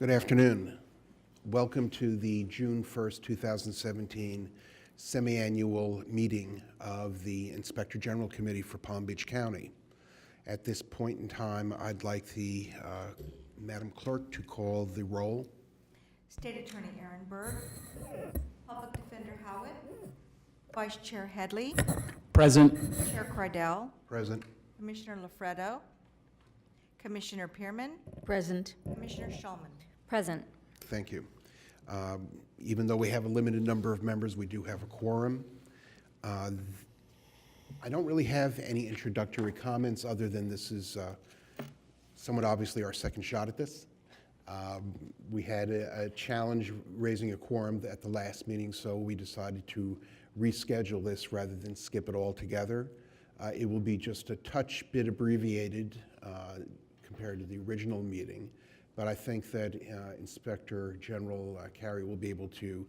Good afternoon. Welcome to the June 1st, 2017 semi-annual meeting of the Inspector General Committee for Palm Beach County. At this point in time, I'd like the Madam Clerk to call the roll. State Attorney Aaron Berg, Public Defender Howitt, Vice Chair Headley, Present. Chair Cridell, Present. Commissioner Lafredo, Commissioner Pearman, Present. Commissioner Shulman. Present. Thank you. Even though we have a limited number of members, we do have a quorum. I don't really have any introductory comments other than this is somewhat obviously our second shot at this. We had a challenge raising a quorum at the last meeting, so we decided to reschedule this rather than skip it all together. It will be just a touch bit abbreviated compared to the original meeting, but I think that Inspector General Carey will be able to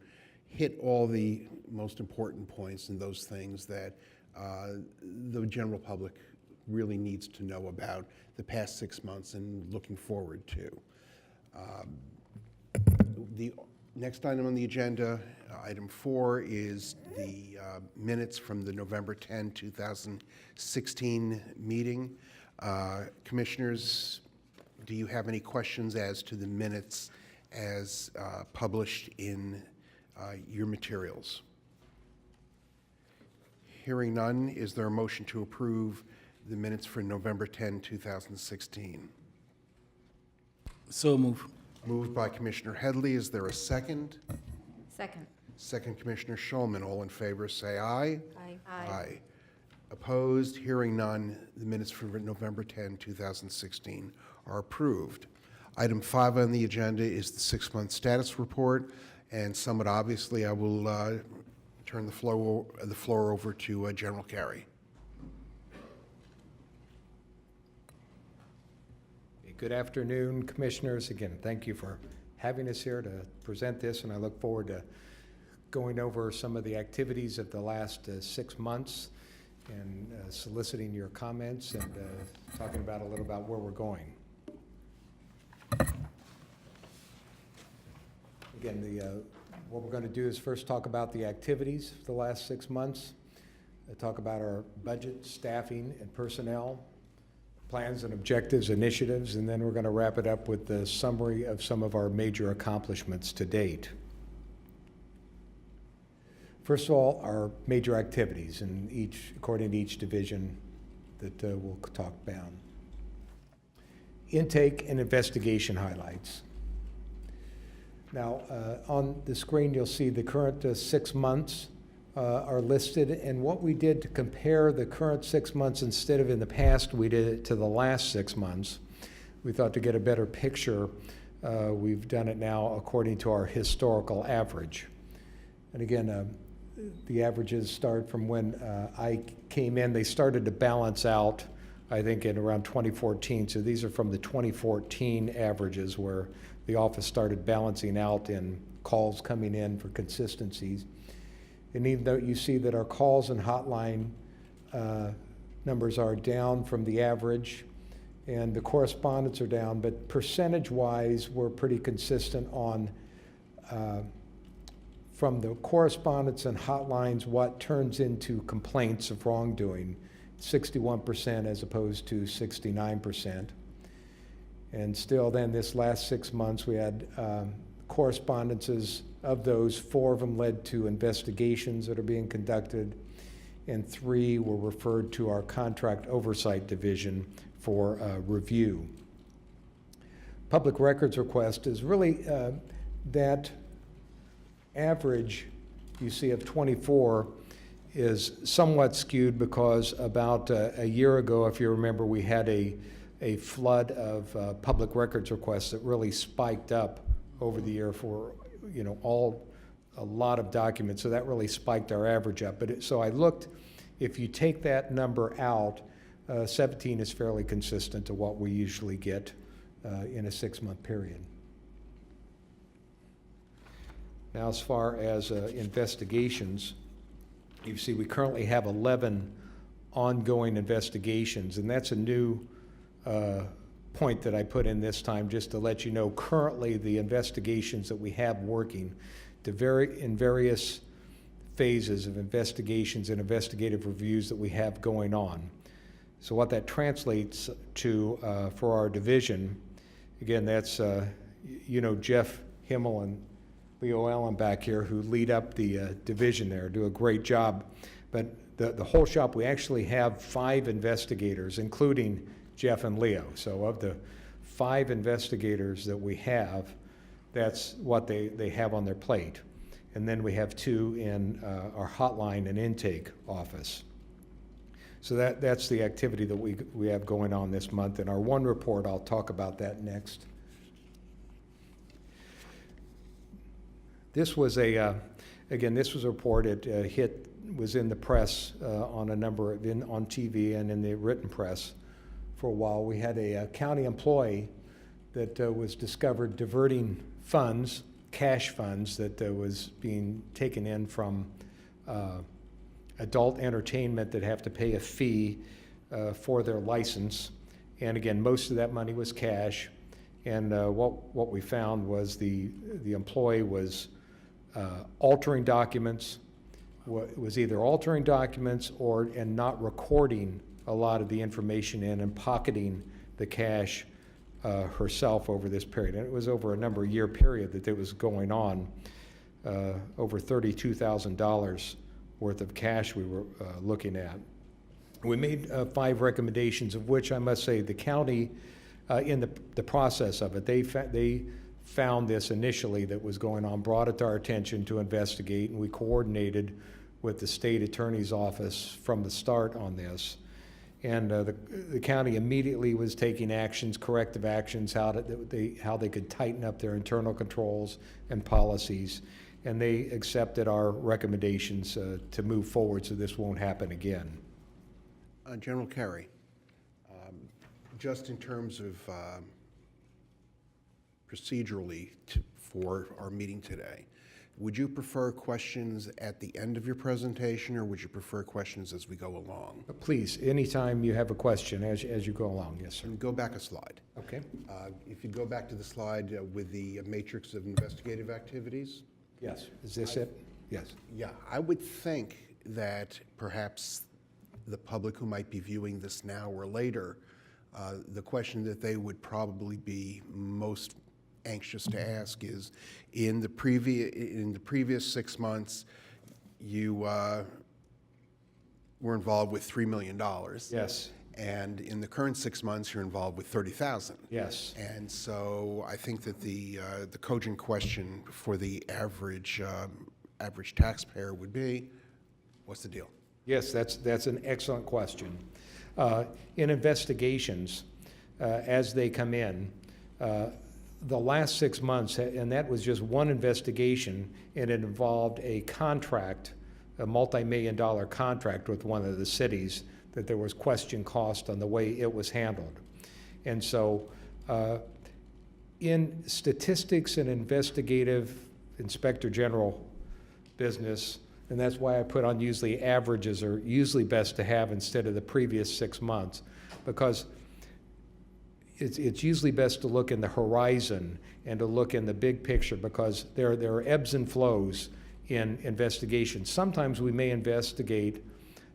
hit all the most important points and those things that the general public really needs to know about the past 6 months and looking forward to. The next item on the agenda, item 4, is the minutes from the November 10, 2016 meeting. Commissioners, do you have any questions as to the minutes as published in your materials? Hearing none, is there a motion to approve the minutes for November 10, 2016? So move. Moved by Commissioner Headley. Is there a second? Second. Second, Commissioner Shulman. All in favor, say aye. Aye. Aye. Opposed? Hearing none, the minutes for November 10, 2016 are approved. Item 5 on the agenda is the 6-month status report, and somewhat obviously, I will turn the floor over to General Carey. Good afternoon, Commissioners. Again, thank you for having us here to present this, and I look forward to going over some of the activities of the last 6 months and soliciting your comments and talking about a little about where we're going. Again, what we're going to do is first talk about the activities for the last 6 months, talk about our budget, staffing, and personnel, plans and objectives, initiatives, and then we're going to wrap it up with the summary of some of our major accomplishments to date. First of all, our major activities, and according to each division that we'll talk about. Intake and investigation highlights. Now, on the screen, you'll see the current 6 months are listed, and what we did to compare the current 6 months instead of in the past, we did it to the last 6 months. We thought to get a better picture, we've done it now according to our historical average. And again, the averages start from when I came in. They started to balance out, I think, in around 2014. So these are from the 2014 averages where the office started balancing out in calls coming in for consistencies. And even though you see that our calls and hotline numbers are down from the average and the correspondence are down, but percentage-wise, we're pretty consistent on from the correspondence and hotlines what turns into complaints of wrongdoing, 61% as opposed to 69%. And still then this last 6 months we had correspondences. Of those, 4 of them led to investigations that are being conducted, and 3 were referred to our contract oversight division for review. Public records request is really that average you see of 24 is somewhat skewed because about a year ago, if you remember, we had a flood of public records requests that really spiked up over the year for a lot of documents, so that really spiked our average up. But so I looked, if you take that number out, 17 is fairly consistent to what we usually get in a 6-month period. Now, as far as investigations, you see we currently have 11 ongoing investigations, and that's a new point that I put in this time, just to let you know, currently the investigations that we have working in various phases of investigations and investigative reviews that we have going on. So what that translates to for our division, again, that's, Jeff Himmel and Leo Allen back here who lead up the division there, do a great job. But the whole shop, we actually have 5 investigators, including Jeff and Leo. So of the 5 investigators that we have, that's what they have on their plate. And then we have 2 in our hotline and intake office. So that's the activity that we have going on this month. In our one report, I'll talk about that next. This was a report. It was in the press on a number of, on TV and in the written press for a while. We had a county employee that was discovered diverting funds, cash funds that was being taken in from adult entertainment that have to pay a fee for their license. And again, most of that money was cash. And what we found was the employee was altering documents, was either altering documents and not recording a lot of the information in and pocketing the cash herself over this period. And it was over a number of year period that it was going on, over $32,000 worth of cash we were looking at. We made 5 recommendations, of which I must say the county, in the process of it, they found this initially that was going on, brought it to our attention to investigate, and we coordinated with the state attorney's office from the start on this. And the county immediately was taking actions, corrective actions, how they could tighten up their internal controls and policies. And they accepted our recommendations to move forward so this won't happen again. General Carey, just in terms of procedurally for our meeting today, would you prefer questions at the end of your presentation, or would you prefer questions as we go along? Please, anytime you have a question as you go along. Yes, sir. And go back a slide. Okay. If you go back to the slide with the matrix of investigative activities. Yes. Is this it? Yes. Yeah, I would think that perhaps the public who might be viewing this now or later, the question that they would probably be most anxious to ask is, in the previous 6 months, you were involved with $3 million. Yes. And in the current 6 months, you're involved with 30,000. Yes. And so I think that the cogent question for the average taxpayer would be, what's the deal? Yes, that's an excellent question. In investigations, as they come in, the last 6 months, and that was just one investigation, and it involved a contract, a multi-million-dollar contract with one of the cities, that there was question cost on the way it was handled. And so in statistics and investigative inspector general business, and that's why I put on usually averages are usually best to have instead of the previous 6 months, because it's usually best to look in the horizon and to look in the big picture, because there are ebbs and flows in investigations. Sometimes we may investigate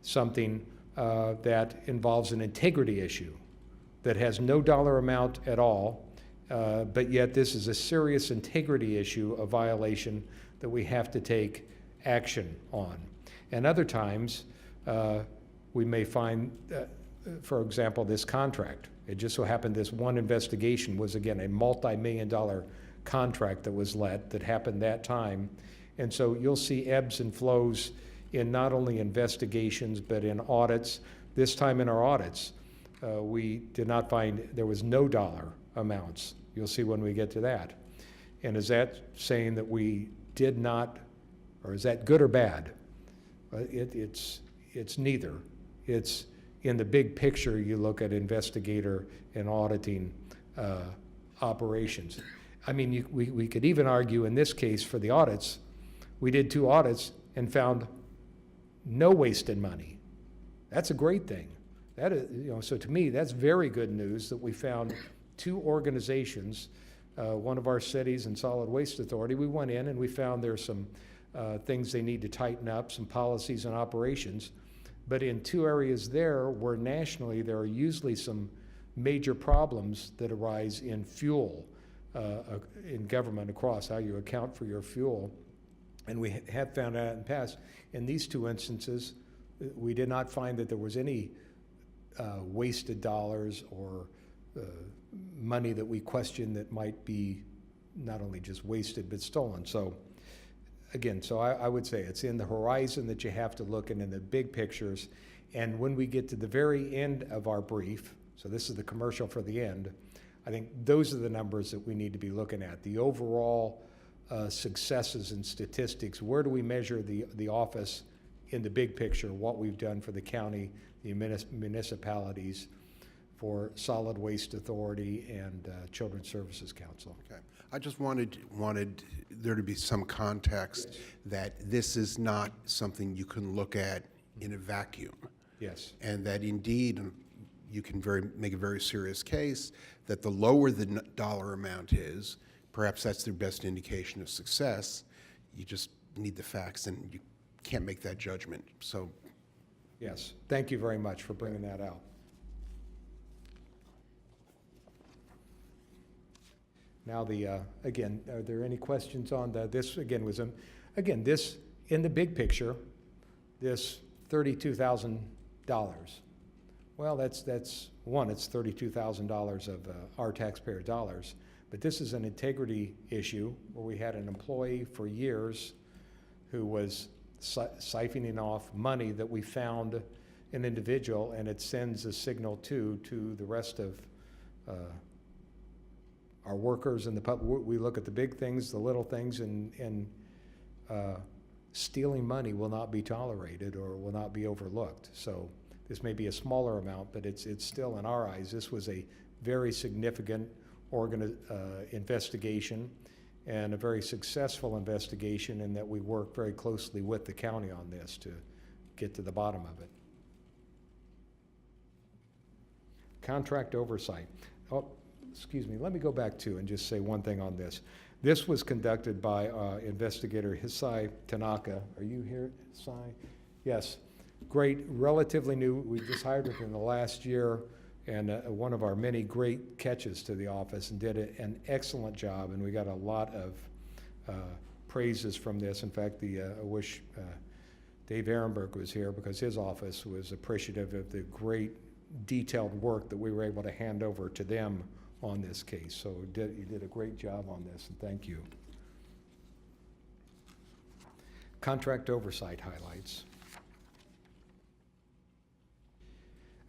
something that involves an integrity issue that has no dollar amount at all, but yet this is a serious integrity issue, a violation that we have to take action on. And other times, we may find, for example, this contract. It just so happened this one investigation was, again, a multi-million-dollar contract that was let that happened that time. And so you'll see ebbs and flows in not only investigations, but in audits. This time in our audits, we did not find, there was no dollar amounts. You'll see when we get to that. And is that saying that we did not, or is that good or bad? It's neither. It's in the big picture, you look at investigator and auditing operations. I mean, we could even argue in this case for the audits, we did 2 audits and found no wasted money. That's a great thing. That is, so to me, that's very good news that we found two organizations, one of our cities and Solid Waste Authority. We went in and we found there's some things they need to tighten up, some policies and operations. But in two areas there, where nationally there are usually some major problems that arise in fuel, in government across, how you account for your fuel. And we have found out in the past, in these two instances, we did not find that there was any wasted dollars or money that we questioned that might be not only just wasted, but stolen. So again, so I would say it's in the horizon that you have to look in the big pictures. And when we get to the very end of our brief, so this is the commercial for the end, I think those are the numbers that we need to be looking at. The overall successes and statistics, where do we measure the office in the big picture, what we've done for the county, the municipalities, for Solid Waste Authority and Children's Services Council. Okay. I just wanted there to be some context that this is not something you can look at in a vacuum. Yes. And that indeed, you can make a very serious case that the lower the dollar amount is, perhaps that's their best indication of success. You just need the facts, and you can't make that judgment. So, Yes. Thank you very much for bringing that out. Now again, are there any questions on this? Again, again, this, in the big picture, this $32,000. Well, that's one, it's $32,000 of our taxpayer dollars. But this is an integrity issue where we had an employee for years who was siphoning off money that we found an individual, and it sends a signal to the rest of our workers and the public. We look at the big things, the little things, and stealing money will not be tolerated or will not be overlooked. So this may be a smaller amount, but it's still, in our eyes, this was a very significant investigation and a very successful investigation, in that we worked very closely with the county on this to get to the bottom of it. Contract oversight. Oh, excuse me, let me go back to and just say one thing on this. This was conducted by investigator Hisai Tanaka. Are you here, Hisai? Yes. Great, relatively new. We just hired her in the last year, and one of our many great catches to the office, and did an excellent job, and we got a lot of praises from this. In fact, I wish Dave Ehrenberg was here, because his office was appreciative of the great detailed work that we were able to hand over to them on this case. So you did a great job on this, and thank you. Contract oversight highlights.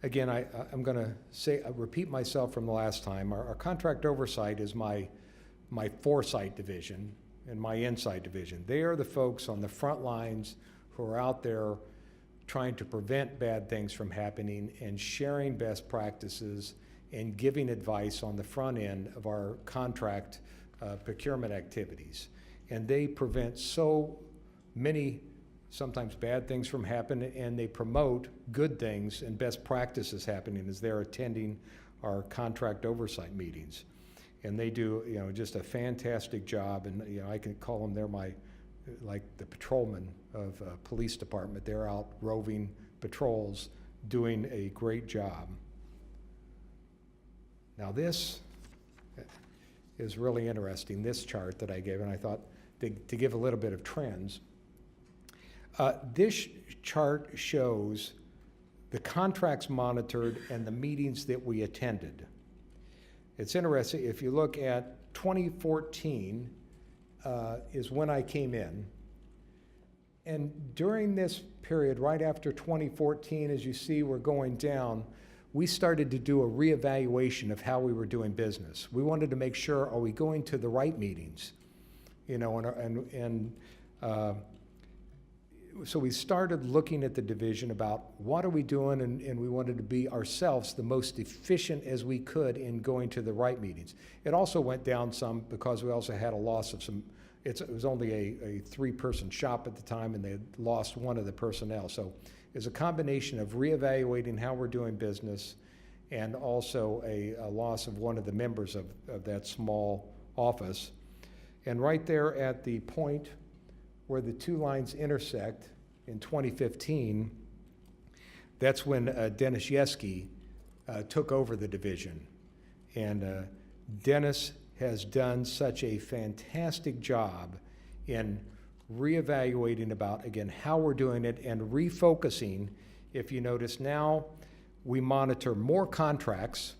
Again, I'm going to repeat myself from the last time. Our contract oversight is my foresight division and my insight division. They are the folks on the front lines who are out there trying to prevent bad things from happening and sharing best practices and giving advice on the front end of our contract procurement activities. And they prevent so many sometimes bad things from happening, and they promote good things and best practices happening as they're attending our contract oversight meetings. And they do, just a fantastic job. And, I can call them, they're like the patrolmen of police department. They're out roving patrols, doing a great job. Now this is really interesting, this chart that I gave, and I thought to give a little bit of trends. This chart shows the contracts monitored and the meetings that we attended. It's interesting, if you look at 2014 is when I came in. And during this period, right after 2014, as you see, we're going down, we started to do a reevaluation of how we were doing business. We wanted to make sure, are we going to the right meetings? So we started looking at the division about what are we doing, and we wanted to be ourselves the most efficient as we could in going to the right meetings. It also went down some because we also had a loss of some, it was only a 3-person shop at the time, and they had lost one of the personnel. So it's a combination of reevaluating how we're doing business and also a loss of one of the members of that small office. And right there at the point where the two lines intersect in 2015, that's when Dennis Yeski took over the division. And Dennis has done such a fantastic job in reevaluating about, again, how we're doing it and refocusing. If you notice now, we monitor more contracts,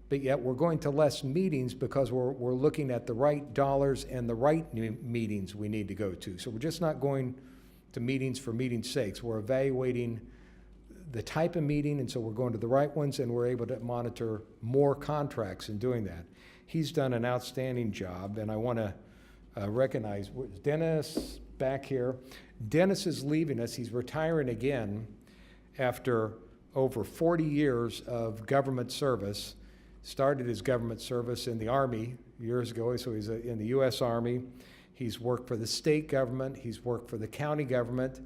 but yet we're going to less meetings because we're looking at the right dollars and the right meetings we need to go to. So we're just not going to meetings for meeting's sakes. We're evaluating the type of meeting, and so we're going to the right ones, and we're able to monitor more contracts in doing that. He's done an outstanding job, and I want to recognize Dennis back here. Dennis is leaving us. He's retiring again after over 40 years of government service. Started his government service in the Army years ago, so he's in the U.S. Army. He's worked for the state government. He's worked for the county government.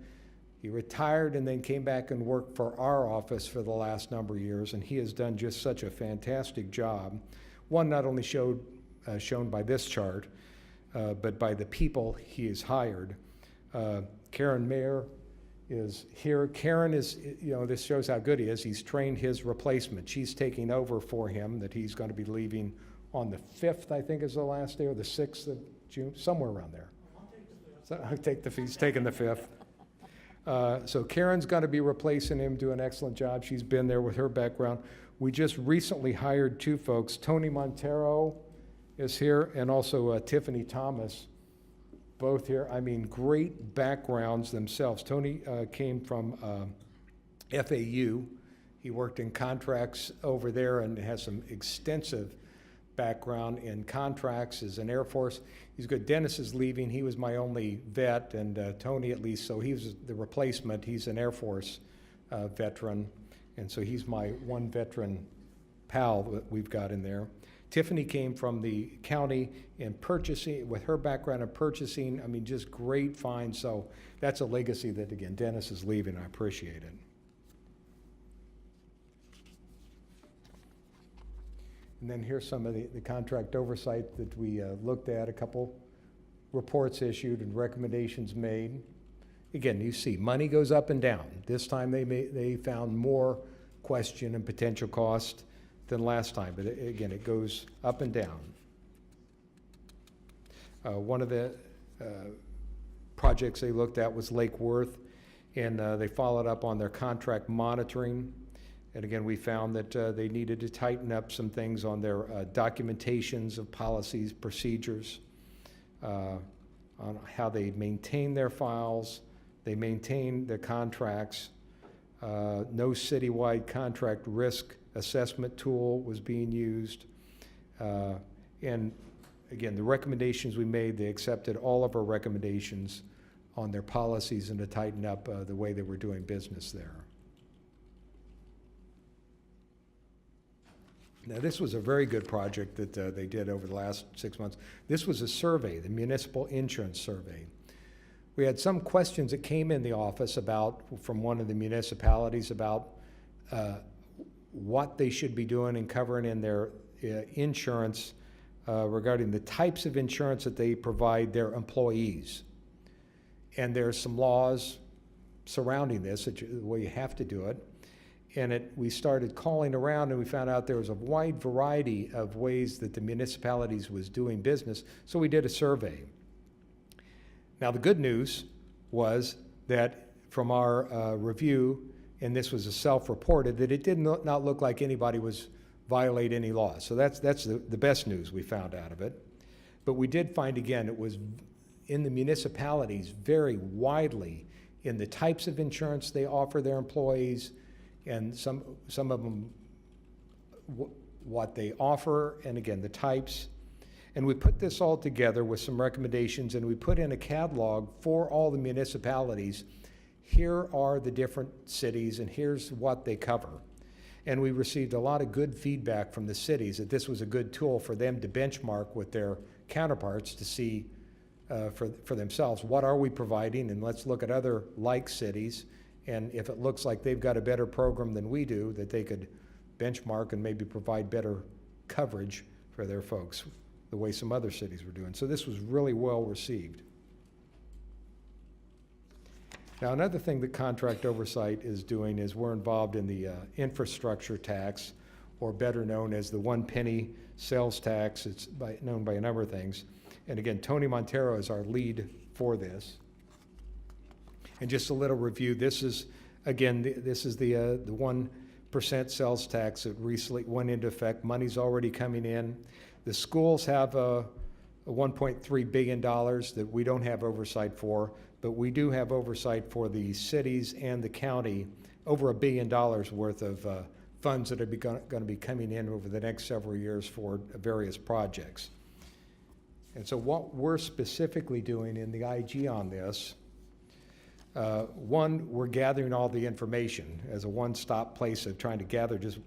He retired and then came back and worked for our office for the last number of years, and he has done just such a fantastic job. One not only shown by this chart, but by the people he has hired. Karen Mayer is here. Karen is, this shows how good he is. He's trained his replacement. She's taking over for him, that he's going to be leaving on the 5th, I think is the last day, or the 6th of June, somewhere around there. He's taking the 5th. So Karen's going to be replacing him, do an excellent job. She's been there with her background. We just recently hired two folks. Tony Montero is here, and also Tiffany Thomas, both here. I mean, great backgrounds themselves. Tony came from FAU. He worked in contracts over there and has some extensive background in contracts as an Air Force. He's good. Dennis is leaving. He was my only vet, and Tony at least, so he was the replacement. He's an Air Force veteran, and so he's my one veteran pal that we've got in there. Tiffany came from the county in purchasing, with her background in purchasing. I mean, just great find. So that's a legacy that, again, Dennis is leaving. I appreciate it. And then here's some of the contract oversight that we looked at, a couple reports issued and recommendations made. Again, you see, money goes up and down. This time they found more question and potential cost than last time, but again, it goes up and down. One of the projects they looked at was Lake Worth, and they followed up on their contract monitoring. And again, we found that they needed to tighten up some things on their documentations of policies, procedures, on how they maintain their files, they maintain their contracts. No citywide contract risk assessment tool was being used. And again, the recommendations we made, they accepted all of our recommendations on their policies and to tighten up the way they were doing business there. Now, this was a very good project that they did over the last 6 months. This was a survey, the municipal insurance survey. We had some questions that came in the office from one of the municipalities about what they should be doing and covering in their insurance regarding the types of insurance that they provide their employees. And there's some laws surrounding this, the way you have to do it. And we started calling around, and we found out there was a wide variety of ways that the municipalities was doing business, so we did a survey. Now, the good news was that from our review, and this was a self-reported, that it did not look like anybody was violating any laws. So that's the best news we found out of it. But we did find, again, it was in the municipalities very widely in the types of insurance they offer their employees, and some of them, what they offer, and again, the types. And we put this all together with some recommendations, and we put in a catalog for all the municipalities. Here are the different cities, and here's what they cover. And we received a lot of good feedback from the cities that this was a good tool for them to benchmark with their counterparts to see for themselves, what are we providing, and let's look at other like cities. And if it looks like they've got a better program than we do, that they could benchmark and maybe provide better coverage for their folks, the way some other cities were doing. So this was really well received. Now, another thing that contract oversight is doing is we're involved in the infrastructure tax, or better known as the 1 penny sales tax. It's known by a number of things. And again, Tony Montero is our lead for this. And just a little review, this is, again, this is the 1% sales tax that recently went into effect. Money's already coming in. The schools have a $1.3 billion that we don't have oversight for, but we do have oversight for the cities and the county, over $1 billion worth of funds that are going to be coming in over the next several years for various projects. And so what we're specifically doing in the IG on this, one, we're gathering all the information as a one-stop place of trying to gather just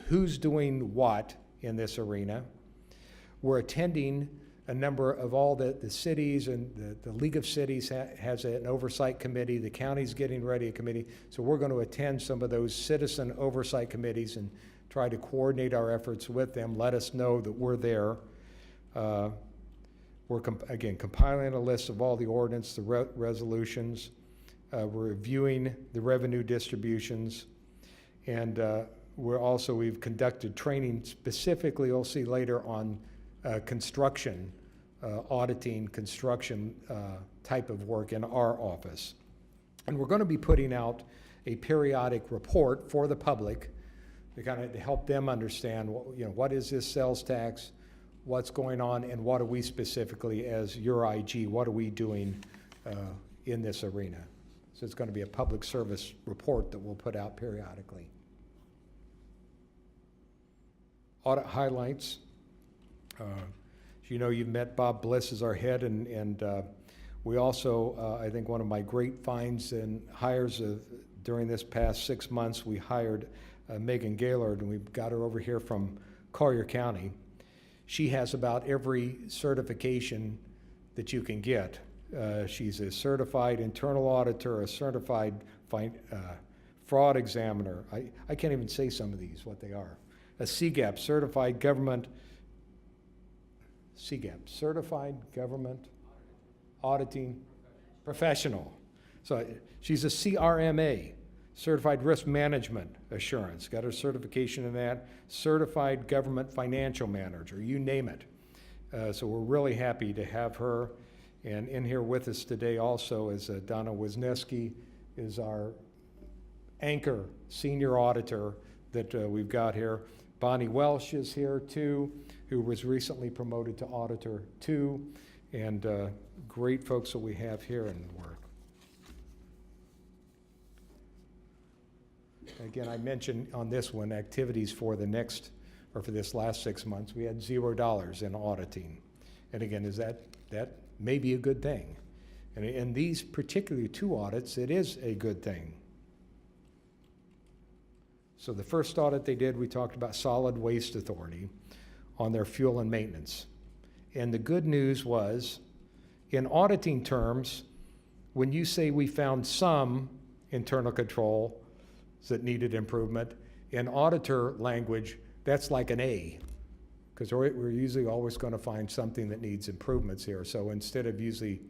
who's doing what in this arena. We're attending a number of all the cities, and the League of Cities has an oversight committee. The county's getting ready a committee. So we're going to attend some of those citizen oversight committees and try to coordinate our efforts with them, let us know that we're there. We're, again, compiling a list of all the ordinance, the resolutions. We're reviewing the revenue distributions. And we've conducted training specifically, you'll see later, on construction, auditing construction type of work in our office. And we're going to be putting out a periodic report for the public to help them understand what is this sales tax, what's going on, and what are we specifically as your IG, what are we doing in this arena. So it's going to be a public service report that we'll put out periodically. Audit highlights. As you know, you've met Bob Bliss as our head, and we also, I think one of my great finds and hires during this past 6 months, we hired Megan Gaylord, and we've got her over here from Collier County. She has about every certification that you can get. She's a certified internal auditor, a certified fraud examiner. I can't even say some of these, what they are. A CGAP, certified government auditing professional. So she's a CRMA, certified risk management assurance, got her certification in that, certified government financial manager, you name it. So we're really happy to have her. And in here with us today also is Donna Wisniewski, is our anchor senior auditor that we've got here. Bonnie Welsh is here too, who was recently promoted to Auditor 2, and great folks that we have here in work. Again, I mentioned on this one, activities for for this last 6 months, we had $0 in auditing. And again, that may be a good thing. And in these particular 2 audits, it is a good thing. So the first audit they did, we talked about Solid Waste Authority on their fuel and maintenance. And the good news was, in auditing terms, when you say we found some internal control that needed improvement, in auditor language, that's like an A, because we're usually always going to find something that needs improvements here. So instead of usually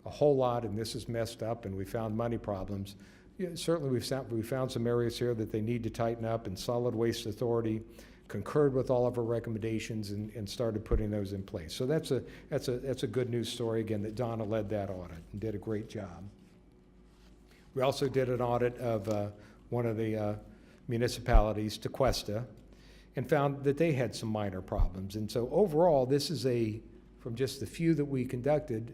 a whole lot, and this is messed up, and we found money problems, certainly we found some areas here that they need to tighten up, and Solid Waste Authority concurred with all of our recommendations and started putting those in place. So that's a good news story, again, that Donna led that audit and did a great job. We also did an audit of one of the municipalities, Tequesta, and found that they had some minor problems. And so overall, this is from just the few that we conducted,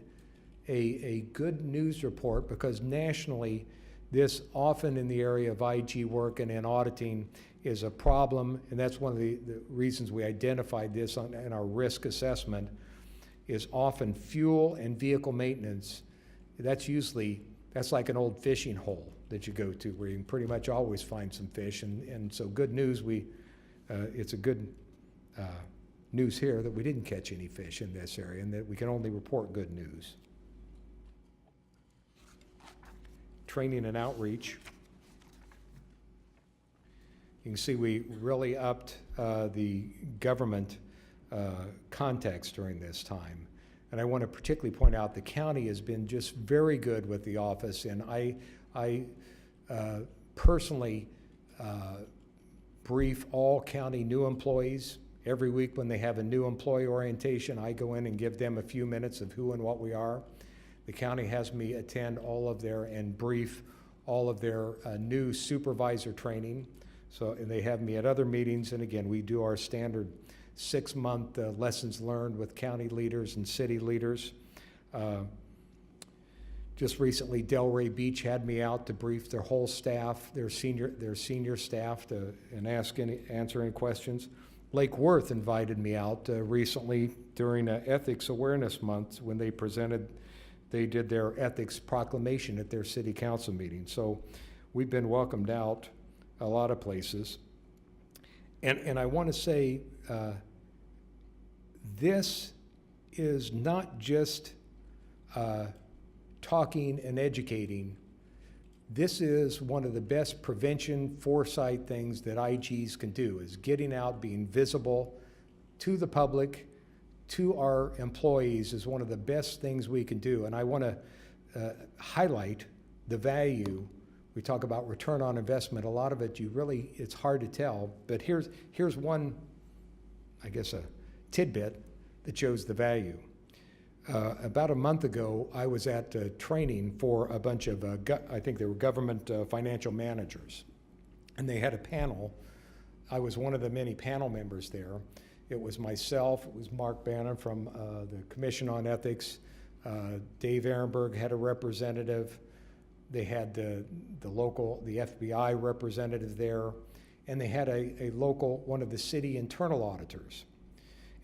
a good news report, because nationally, this often in the area of IG work and in auditing is a problem, and that's one of the reasons we identified this in our risk assessment, is often fuel and vehicle maintenance. That's like an old fishing hole that you go to where you can pretty much always find some fish, and so good news, it's a good news here that we didn't catch any fish in this area and that we can only report good news. Training and outreach. You can see we really upped the government context during this time. And I want to particularly point out the county has been just very good with the office, and I personally brief all county new employees. Every week when they have a new employee orientation, I go in and give them a few minutes of who and what we are. The county has me attend all of their and brief all of their new supervisor training. So, and they have me at other meetings, and again, we do our standard 6-month lessons learned with county leaders and city leaders. Just recently, Delray Beach had me out to brief their whole staff, their senior staff, and answer any questions. Lake Worth invited me out recently during Ethics Awareness Month when they did their ethics proclamation at their city council meeting. So we've been welcomed out a lot of places. And I want to say, this is not just talking and educating. This is one of the best prevention foresight things that IGs can do, is getting out, being visible to the public, to our employees is one of the best things we can do. And I want to highlight the value. We talk about return on investment. A lot of it, it's hard to tell, but here's one, I guess, a tidbit that shows the value. About a month ago, I was at training for a bunch of, I think they were government financial managers, and they had a panel. I was one of the many panel members there. It was myself, it was Mark Bannon from the Commission on Ethics, Dave Ehrenberg had a representative, they had the FBI representative there, and they had a local, one of the city internal auditors.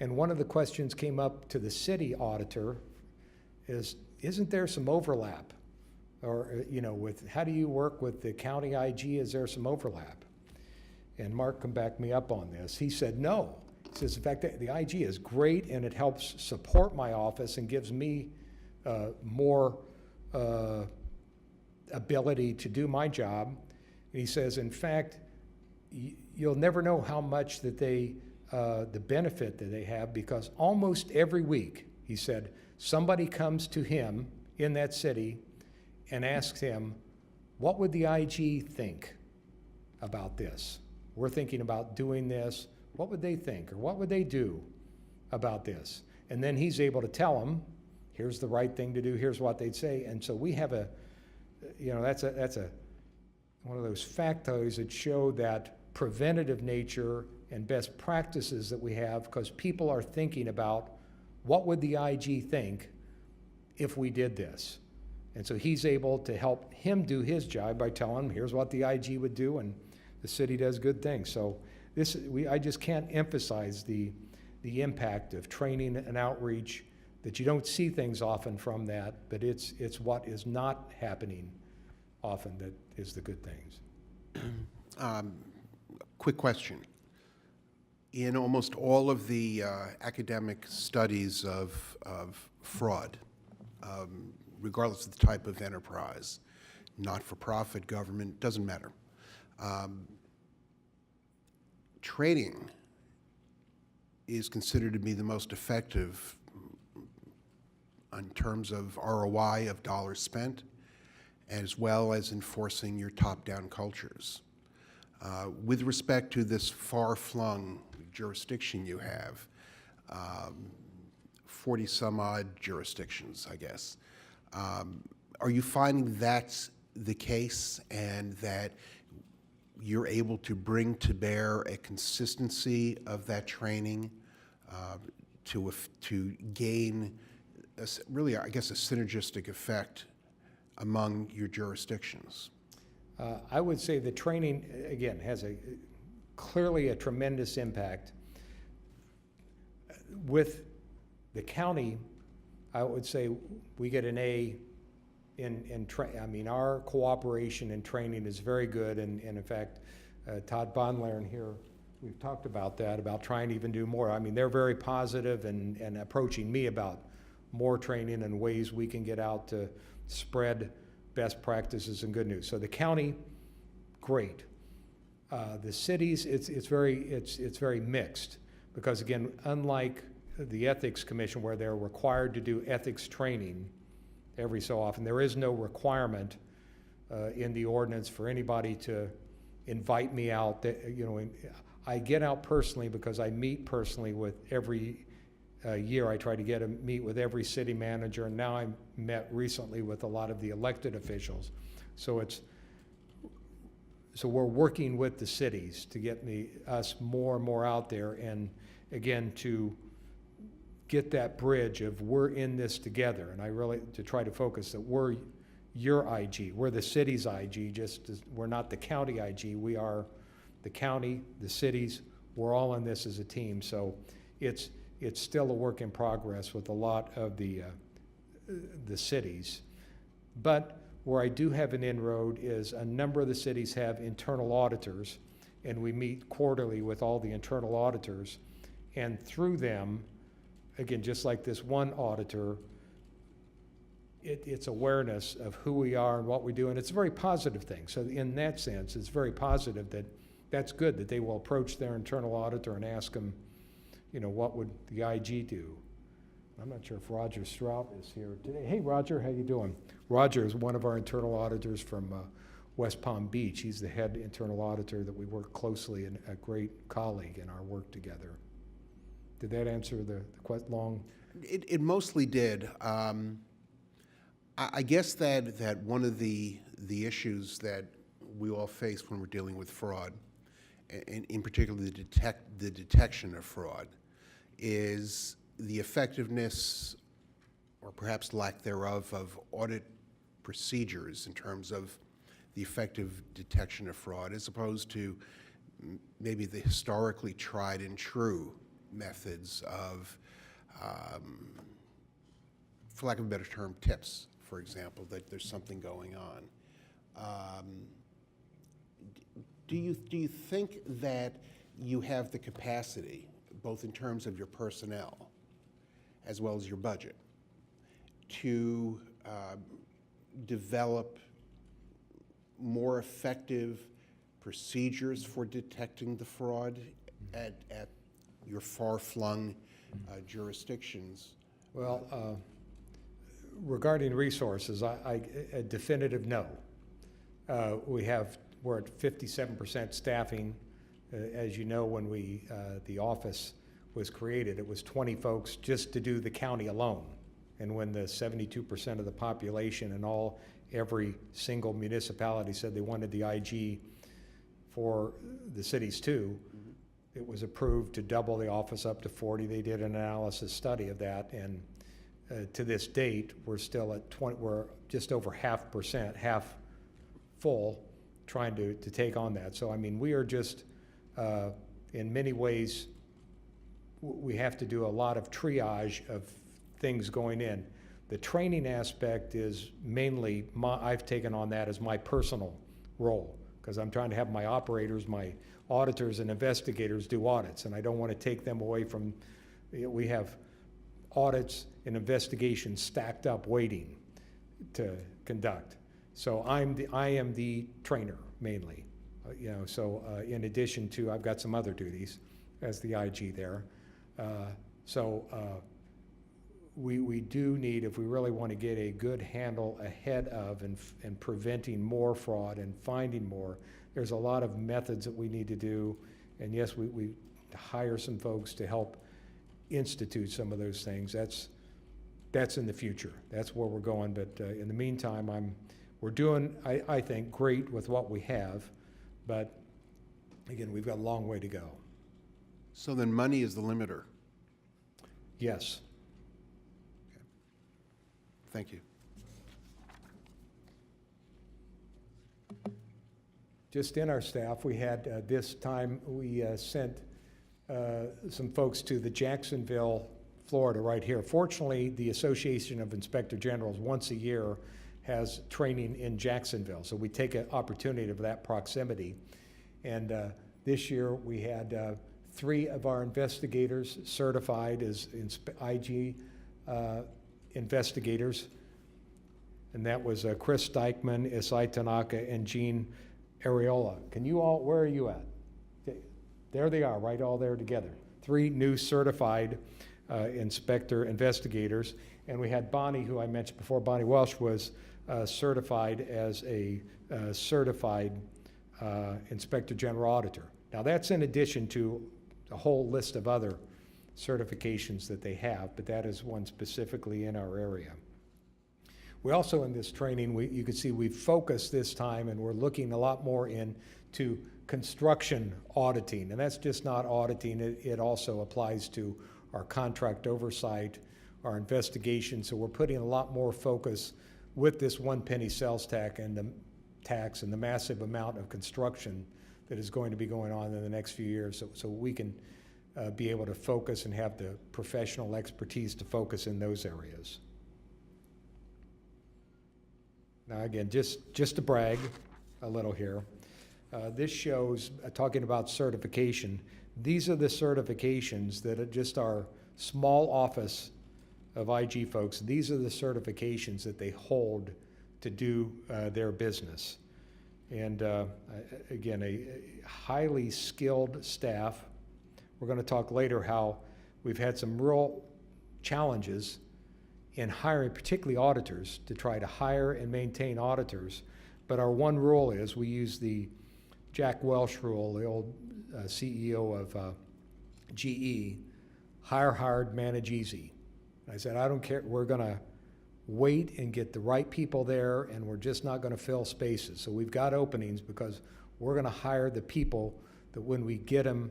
And one of the questions came up to the city auditor is, isn't there some overlap? Or, with how do you work with the county IG? Is there some overlap? And Mark can back me up on this. He said, no. He says, in fact, the IG is great and it helps support my office and gives me more ability to do my job. And he says, in fact, you'll never know how much that the benefit that they have, because almost every week, he said, somebody comes to him in that city and asks him, what would the IG think about this? We're thinking about doing this. What would they think, or what would they do about this? And then he's able to tell them, here's the right thing to do, here's what they'd say. And so we have that's one of those factoids that show that preventative nature and best practices that we have, because people are thinking about what would the IG think if we did this. And so he's able to help him do his job by telling him, here's what the IG would do, and the city does good things. So I just can't emphasize the impact of training and outreach, that you don't see things often from that, but it's what is not happening often that is the good things. Quick question. In almost all of the academic studies of fraud, regardless of the type of enterprise, not-for-profit, government, doesn't matter, training is considered to be the most effective in terms of ROI of dollars spent, as well as enforcing your top-down cultures. With respect to this far-flung jurisdiction you have, 40-some-odd jurisdictions, I guess, are you finding that's the case, and that you're able to bring to bear a consistency of that training to gain, really, I guess, a synergistic effect among your jurisdictions? I would say the training, again, has clearly a tremendous impact. With the county, I would say we get an A our cooperation and training is very good, and in fact, Todd Bonlaren here, we've talked about that, about trying to even do more. I mean, they're very positive and approaching me about more training and ways we can get out to spread best practices and good news. So the county, great. The cities, it's very mixed, because again, unlike the Ethics Commission, where they're required to do ethics training every so often, there is no requirement in the ordinance for anybody to invite me out. I get out personally because I meet personally with every year. I try to meet with every city manager, and now I met recently with a lot of the elected officials. So we're working with the cities to get us more and more out there, and again, to get that bridge of we're in this together, and I really, to try to focus that we're your IG, we're the city's IG, just as we're not the county IG, we are the county, the cities, we're all in this as a team. So it's still a work in progress with a lot of the cities. But where I do have an inroad is a number of the cities have internal auditors, and we meet quarterly with all the internal auditors. And through them, again, just like this one auditor, it's awareness of who we are and what we do, and it's a very positive thing. So in that sense, it's very positive that's good that they will approach their internal auditor and ask them, what would the IG do? I'm not sure if Roger Strout is here today. Hey, Roger, how you doing? Roger is one of our internal auditors from West Palm Beach. He's the head internal auditor that we work closely, and a great colleague in our work together. Did that answer the long? It mostly did. I guess that one of the issues that we all face when we're dealing with fraud, and in particular the detection of fraud, is the effectiveness, or perhaps lack thereof, of audit procedures in terms of the effective detection of fraud, as opposed to maybe the historically tried and true methods of, for lack of a better term, tips, for example, that there's something going on. Do you think that you have the capacity, both in terms of your personnel as well as your budget, to develop more effective procedures for detecting the fraud at your far-flung jurisdictions? Well, regarding resources, a definitive no. We're at 57% staffing. As you know, when the office was created, it was 20 folks just to do the county alone. And when the 72% of the population and every single municipality said they wanted the IG for the cities too, it was approved to double the office up to 40. They did an analysis study of that, and to this date, we're still at 20. We're just over half full, trying to take on that. So I mean, we are just in many ways, we have to do a lot of triage of things going in. The training aspect is mainly I've taken on that as my personal role, because I'm trying to have my operators, my auditors and investigators do audits, and I don't want to take them away from, we have audits and investigations stacked up waiting to conduct. So I am the trainer mainly, so in addition to, I've got some other duties as the IG there. We do need, if we really want to get a good handle ahead of and preventing more fraud and finding more, there's a lot of methods that we need to do. And yes, we hire some folks to help institute some of those things. That's in the future. That's where we're going. But in the meantime, we're doing, I think, great with what we have. But again, we've got a long way to go. So then money is the limiter. Yes. Thank you. Just in our staff, we had this time, we sent some folks to the Jacksonville, Florida, right here. Fortunately, the Association of Inspector Generals once a year has training in Jacksonville, so we take an opportunity of that proximity. And this year we had 3 of our investigators certified as IG investigators, and that was Chris Dykman, Isai Tanaka, and Gene Areola. Can you all, where are you at? There they are, right, all there together. 3 new certified inspector investigators. And we had Bonnie, who I mentioned before. Bonnie Welsh was certified as a certified inspector general auditor. Now that's in addition to a whole list of other certifications that they have, but that is one specifically in our area. We also, in this training, you can see we've focused this time, and we're looking a lot more into construction auditing. And that's just not auditing, it also applies to our contract oversight, our investigation. So we're putting a lot more focus with this 1 penny sales tax and the massive amount of construction that is going to be going on in the next few years, so we can be able to focus and have the professional expertise to focus in those areas. Now again, just to brag a little here, this shows, talking about certification, these are the certifications that are just our small office of IG folks. These are the certifications that they hold to do their business. And again, a highly skilled staff. We're going to talk later how we've had some real challenges in hiring, particularly auditors, to try to hire and maintain auditors. But our one rule is we use the Jack Welch rule, the old CEO of GE, hire hard, manage easy. I said, I don't care, we're going to wait and get the right people there, and we're just not going to fill spaces. So we've got openings because we're going to hire the people that when we get them,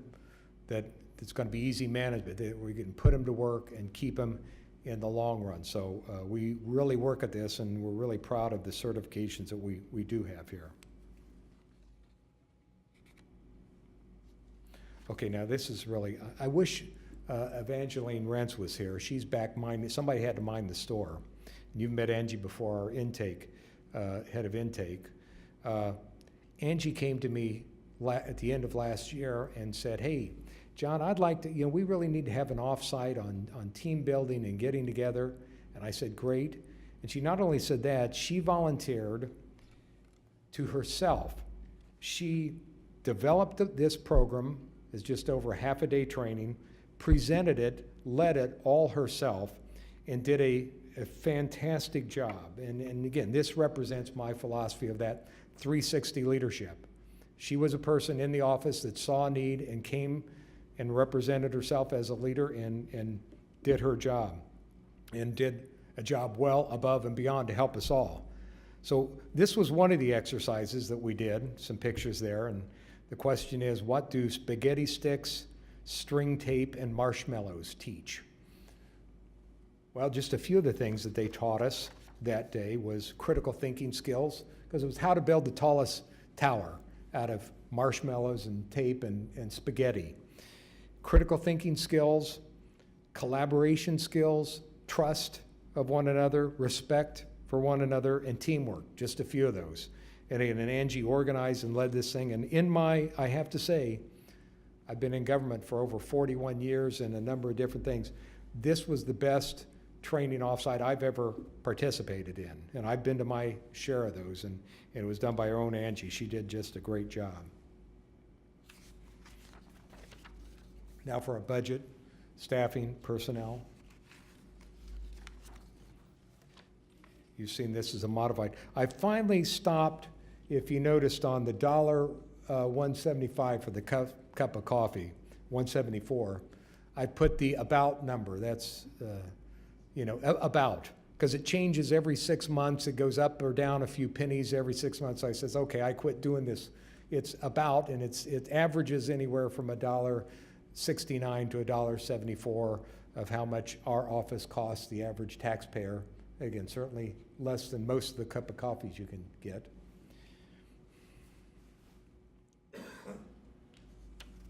that it's going to be easy management, that we can put them to work and keep them in the long run. So we really work at this, and we're really proud of the certifications that we do have here. Okay, now this is really, I wish Evangeline Rentz was here. She's back minding, somebody had to mind the store. You've met Angie before, our intake, head of intake. Angie came to me at the end of last year and said, hey, John, I'd like to, we really need to have an offsite on team building and getting together. And I said, great. And she not only said that, she volunteered to herself. She developed this program as just over a half-a-day training, presented it, led it all herself, and did a fantastic job. And again, this represents my philosophy of that 360 leadership. She was a person in the office that saw a need and came and represented herself as a leader and did her job, and did a job well above and beyond to help us all. So this was one of the exercises that we did, some pictures there, and the question is, what do spaghetti sticks, string tape, and marshmallows teach? Well, just a few of the things that they taught us that day was critical thinking skills, because it was how to build the tallest tower out of marshmallows and tape and spaghetti. Critical thinking skills, collaboration skills, trust of one another, respect for one another, and teamwork, just a few of those. And Angie organized and led this thing. And I have to say, I've been in government for over 41 years and a number of different things. This was the best training offsite I've ever participated in. And I've been to my share of those, and it was done by our own Angie. She did just a great job. Now for our budget, staffing, personnel. You've seen this as a modified. I finally stopped, if you noticed, on the $1.75 for the cup of coffee, $1.74. I put the about number. That's, about, because it changes every 6 months. It goes up or down a few pennies every 6 months. I says, okay, I quit doing this. It's about, and it averages anywhere from $1.69 to $1.74 of how much our office costs the average taxpayer. Again, certainly less than most of the cup of coffees you can get.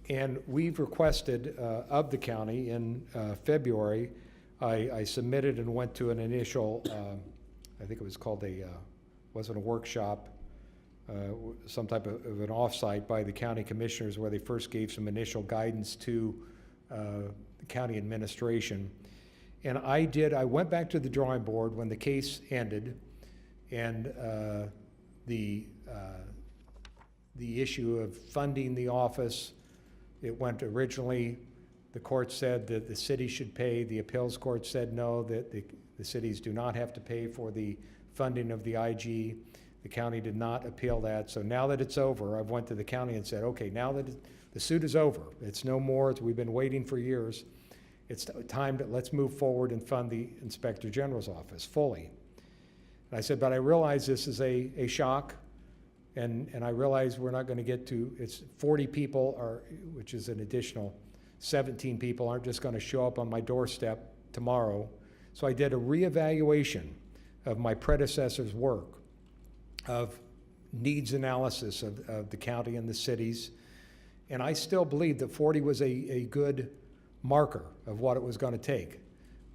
And we've requested of the county in February, I submitted and went to an initial, I think it was called wasn't a workshop, some type of an offsite by the county commissioners where they first gave some initial guidance to the county administration. And I went back to the drawing board when the case ended, and the the issue of funding the office. It went originally, the court said that the city should pay. The appeals court said no, that the cities do not have to pay for the funding of the IG. The county did not appeal that. So now that it's over, I've went to the county and said, okay, now that the suit is over, it's no more, we've been waiting for years. It's time to, let's move forward and fund the Inspector General's office fully. And I said, but I realize this is a shock, and I realize we're not gonna get to, it's 40 people, which is an additional 17 people aren't just gonna show up on my doorstep tomorrow. So I did a reevaluation of my predecessor's work, of needs analysis of the county and the cities. And I still believe that 40 was a good marker of what it was going to take.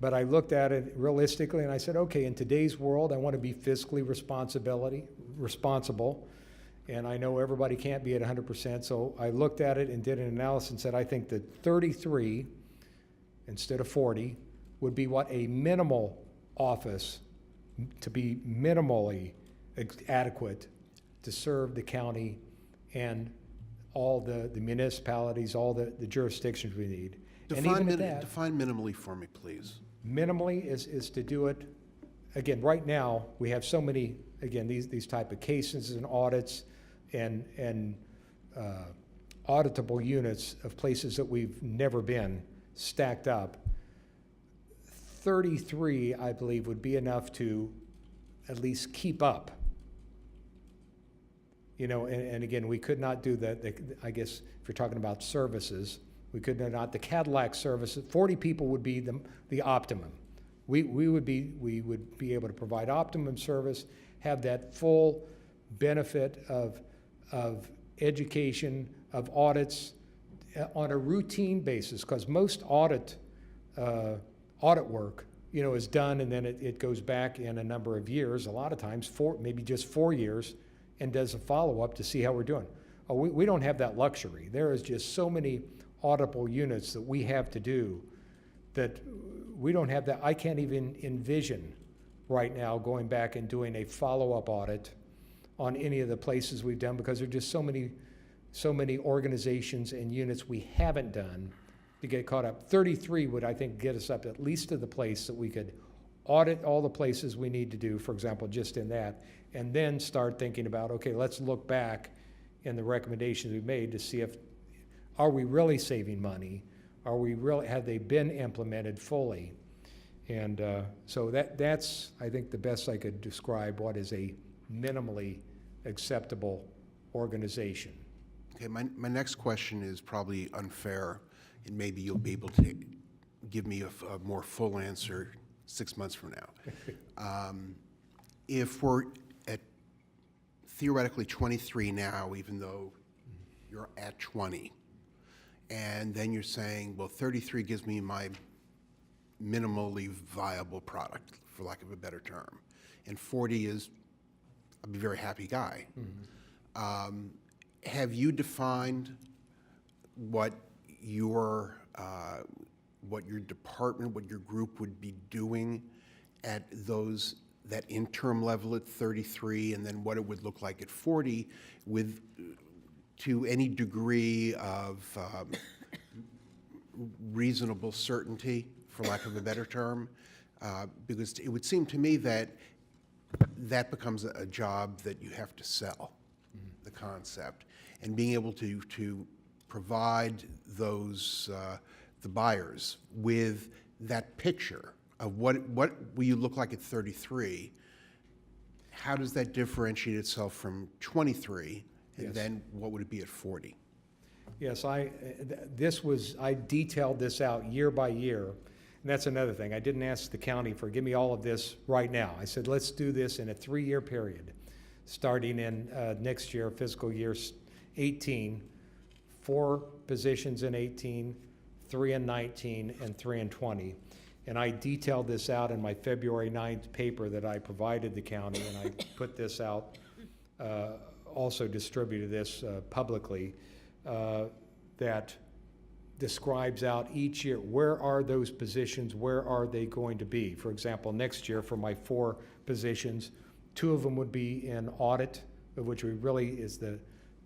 But I looked at it realistically and I said, okay, in today's world, I want to be fiscally responsible. And I know everybody can't be at 100%. So I looked at it and did an analysis and said, I think that 33 instead of 40 would be what a minimal office to be minimally adequate to serve the county and all the municipalities, all the jurisdictions we need. And even at that, Define minimally for me, please. minimally is to do it, again, right now, we have so many, again, these type of cases and audits and auditable units of places that we've never been stacked up. 33, I believe, would be enough to at least keep up. You know, and again, we could not do I guess if you're talking about services, we could not, the Cadillac services, 40 people would be the optimum. We would be able to provide optimum service, have that full benefit of education, of audits on a routine basis, because most audit work, you know, is done and then it goes back in a number of years, a lot of times, maybe just 4 years, and does a follow-up to see how we're doing. Oh, we don't have that luxury. There is just so many auditable units that we have to do that we don't have that. I can't even envision right now going back and doing a follow-up audit on any of the places we've done, because there are just so many organizations and units we haven't done to get caught up. 33 would, I think, get us up at least to the place that we could audit all the places we need to do, for example, just in that, and then start thinking about, okay, let's look back in the recommendations we made to see if, are we really saving money? Have they been implemented fully? And so that's, I think, the best I could describe what is a minimally acceptable organization. Okay, my next question is probably unfair, and maybe you'll be able to give me a more full answer 6 months from now. If we're at theoretically 23 now, even though you're at 20, and then you're saying, well, 33 gives me my minimally viable product, for lack of a better term, and 40 is, I'll be a very happy guy. Mm-hmm. Have you defined what your department, what your group would be doing at that interim level at 33, and then what it would look like at 40, to any degree of reasonable certainty, for lack of a better term? Because it would seem to me that becomes a job that you have to sell, the concept, and being able to provide those the buyers with that picture of what will you look like at 33. How does that differentiate itself from 23, and Yes. then what would it be at 40? Yes, I detailed this out year by year, and that's another thing. I didn't ask the county for, give me all of this right now. I said, let's do this in a 3-year period, starting in next year, fiscal year 18, 4 positions in 18, 3 in 19, and 3 in 20. And I detailed this out in my February 9th paper that I provided the county, and I put this out, also distributed this publicly, that describes out each year, where are those positions, where are they going to be? For example, next year for my 4 positions, 2 of them would be in audit, of which we really is the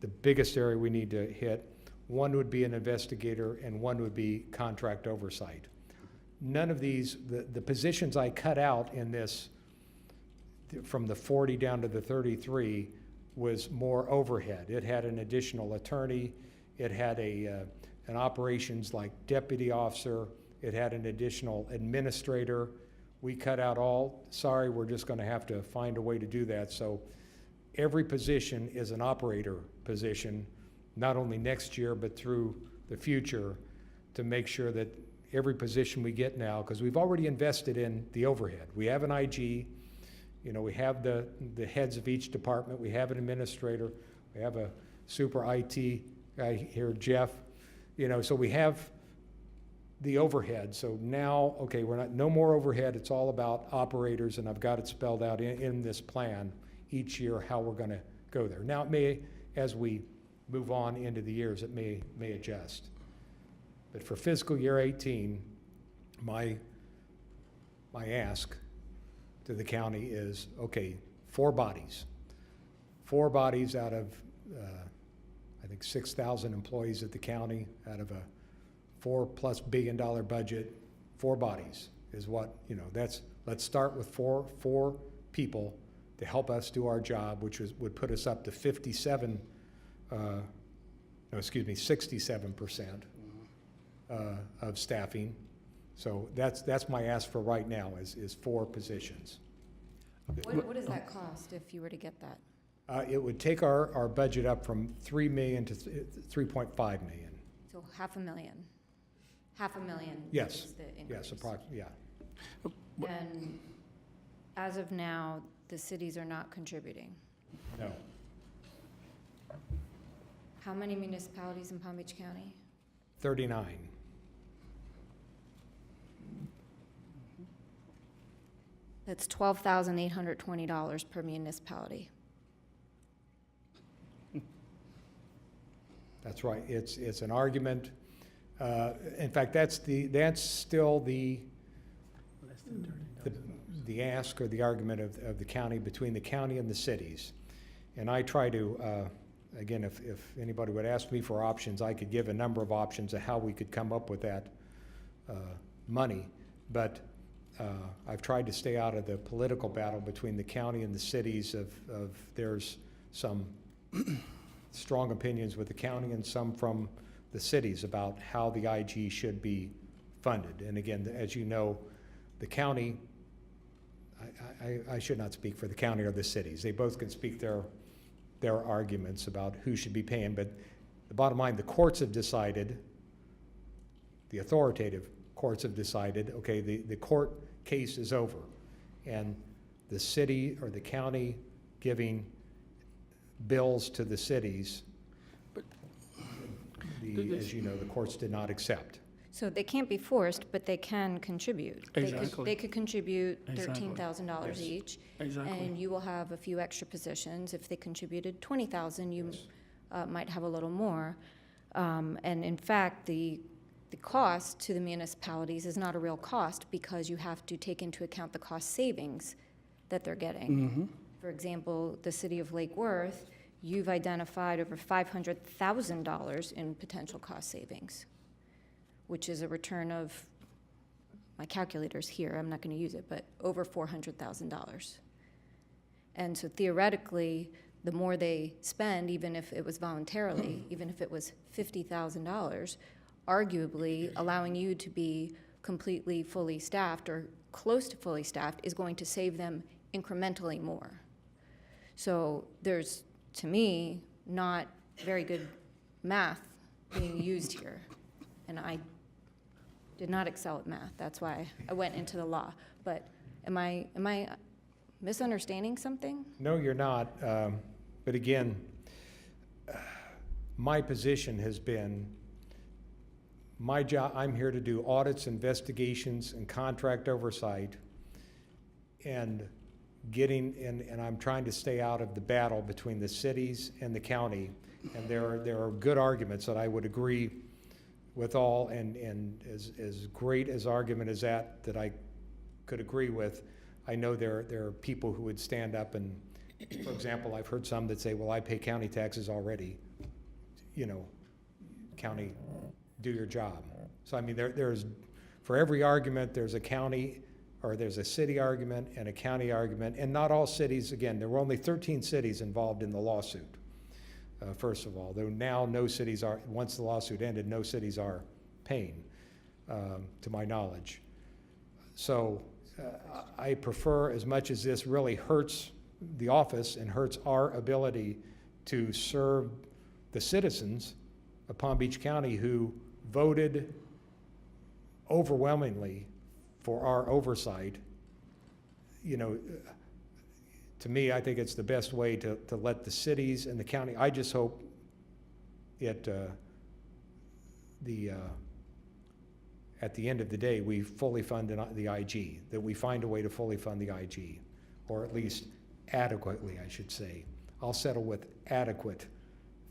the biggest area we need to hit. One would be an investigator and one would be contract oversight. None of these, the positions I cut out in this, from the 40 down to the 33, was more overhead. It had an additional attorney, it had an operations like deputy officer, it had an additional administrator. We cut out all, sorry, we're just gonna have to find a way to do that. So every position is an operator position, not only next year, but through the future, to make sure that every position we get now, because we've already invested in the overhead. We have an IG, you know, we have the heads of each department, we have an administrator, we have a super IT guy here, Jeff, you know, so we have the overhead. So now, okay, no more overhead, it's all about operators, and I've got it spelled out in this plan each year how we're gonna go there. Now it may, as we move on into the years, it may adjust. But for fiscal year 18, my ask to the county is, okay, 4 bodies. 4 bodies out of, I think 6,000 employees at the county, out of a $4+ billion budget, 4 bodies is what, you know, let's start with four people to help us do our job, which would put us up to 67% of staffing. So that's my ask for right now is 4 positions. What does that cost if you were to get that? It would take our budget up from 3 million to 3.5 million. So $500,000. $500,000 Yes. is the increase. Yes, approximately, yeah. And as of now, the cities are not contributing. No. How many municipalities in Palm Beach County? 39. That's $12,820 per municipality. That's right. It's an argument. In fact, that's still the ask or the argument of the county, between the county and the cities. And I try to, again, if anybody would ask me for options, I could give a number of options of how we could come up with that money. But I've tried to stay out of the political battle between the county and the cities of there's some strong opinions with the county and some from the cities about how the IG should be funded. And again, as you know, the county, I should not speak for the county or the cities. They both can speak their arguments about who should be paying, but the bottom line, the courts have decided, the authoritative courts have decided, okay, the court case is over, and the city or the county giving bills to the cities, as you know, the courts did not accept. So they can't be forced, but they can contribute. Exactly. They could contribute Exactly. $13,000 Yes. each. Exactly. And you will have a few extra positions. If they contributed $20,000, you might have a little more. And in fact, the cost to the municipalities is not a real cost because you have to take into account the cost savings that they're getting. For example, the city of Lake Worth, you've identified over $500,000 in potential cost savings, which is a return of, my calculator's here, I'm not going to use it, but over $400,000. And so theoretically, the more they spend, even if it was voluntarily, even if it was $50,000, arguably allowing you to be completely fully staffed or close to fully staffed is going to save them incrementally more. So there's, to me, not very good math being used here. And I did not excel at math. That's why I went into the law. But am I misunderstanding something? No, you're not. But again, my position has been, my job, I'm here to do audits, investigations, and contract oversight, and and I'm trying to stay out of the battle between the cities and the county. And there are good arguments that I would agree with all, and as great as argument as that I could agree with, I know there are people who would stand up and, for example, I've heard some that say, well, I pay county taxes already. you know, county, do your job. So I mean, there's, for every argument, there's a county, or there's a city argument and a county argument, and not all cities, again, there were only 13 cities involved in the lawsuit, first of all. Though now no cities are, once the lawsuit ended, no cities are paying, to my knowledge. So I prefer, as much as this really hurts the office and hurts our ability to serve the citizens of Palm Beach County who voted overwhelmingly for our oversight, you know, to me, I think it's the best way to let the cities and the county, I just hope it, at the end of the day, we fully fund the IG, that we find a way to fully fund the IG, or at least adequately, I should say. I'll settle with adequate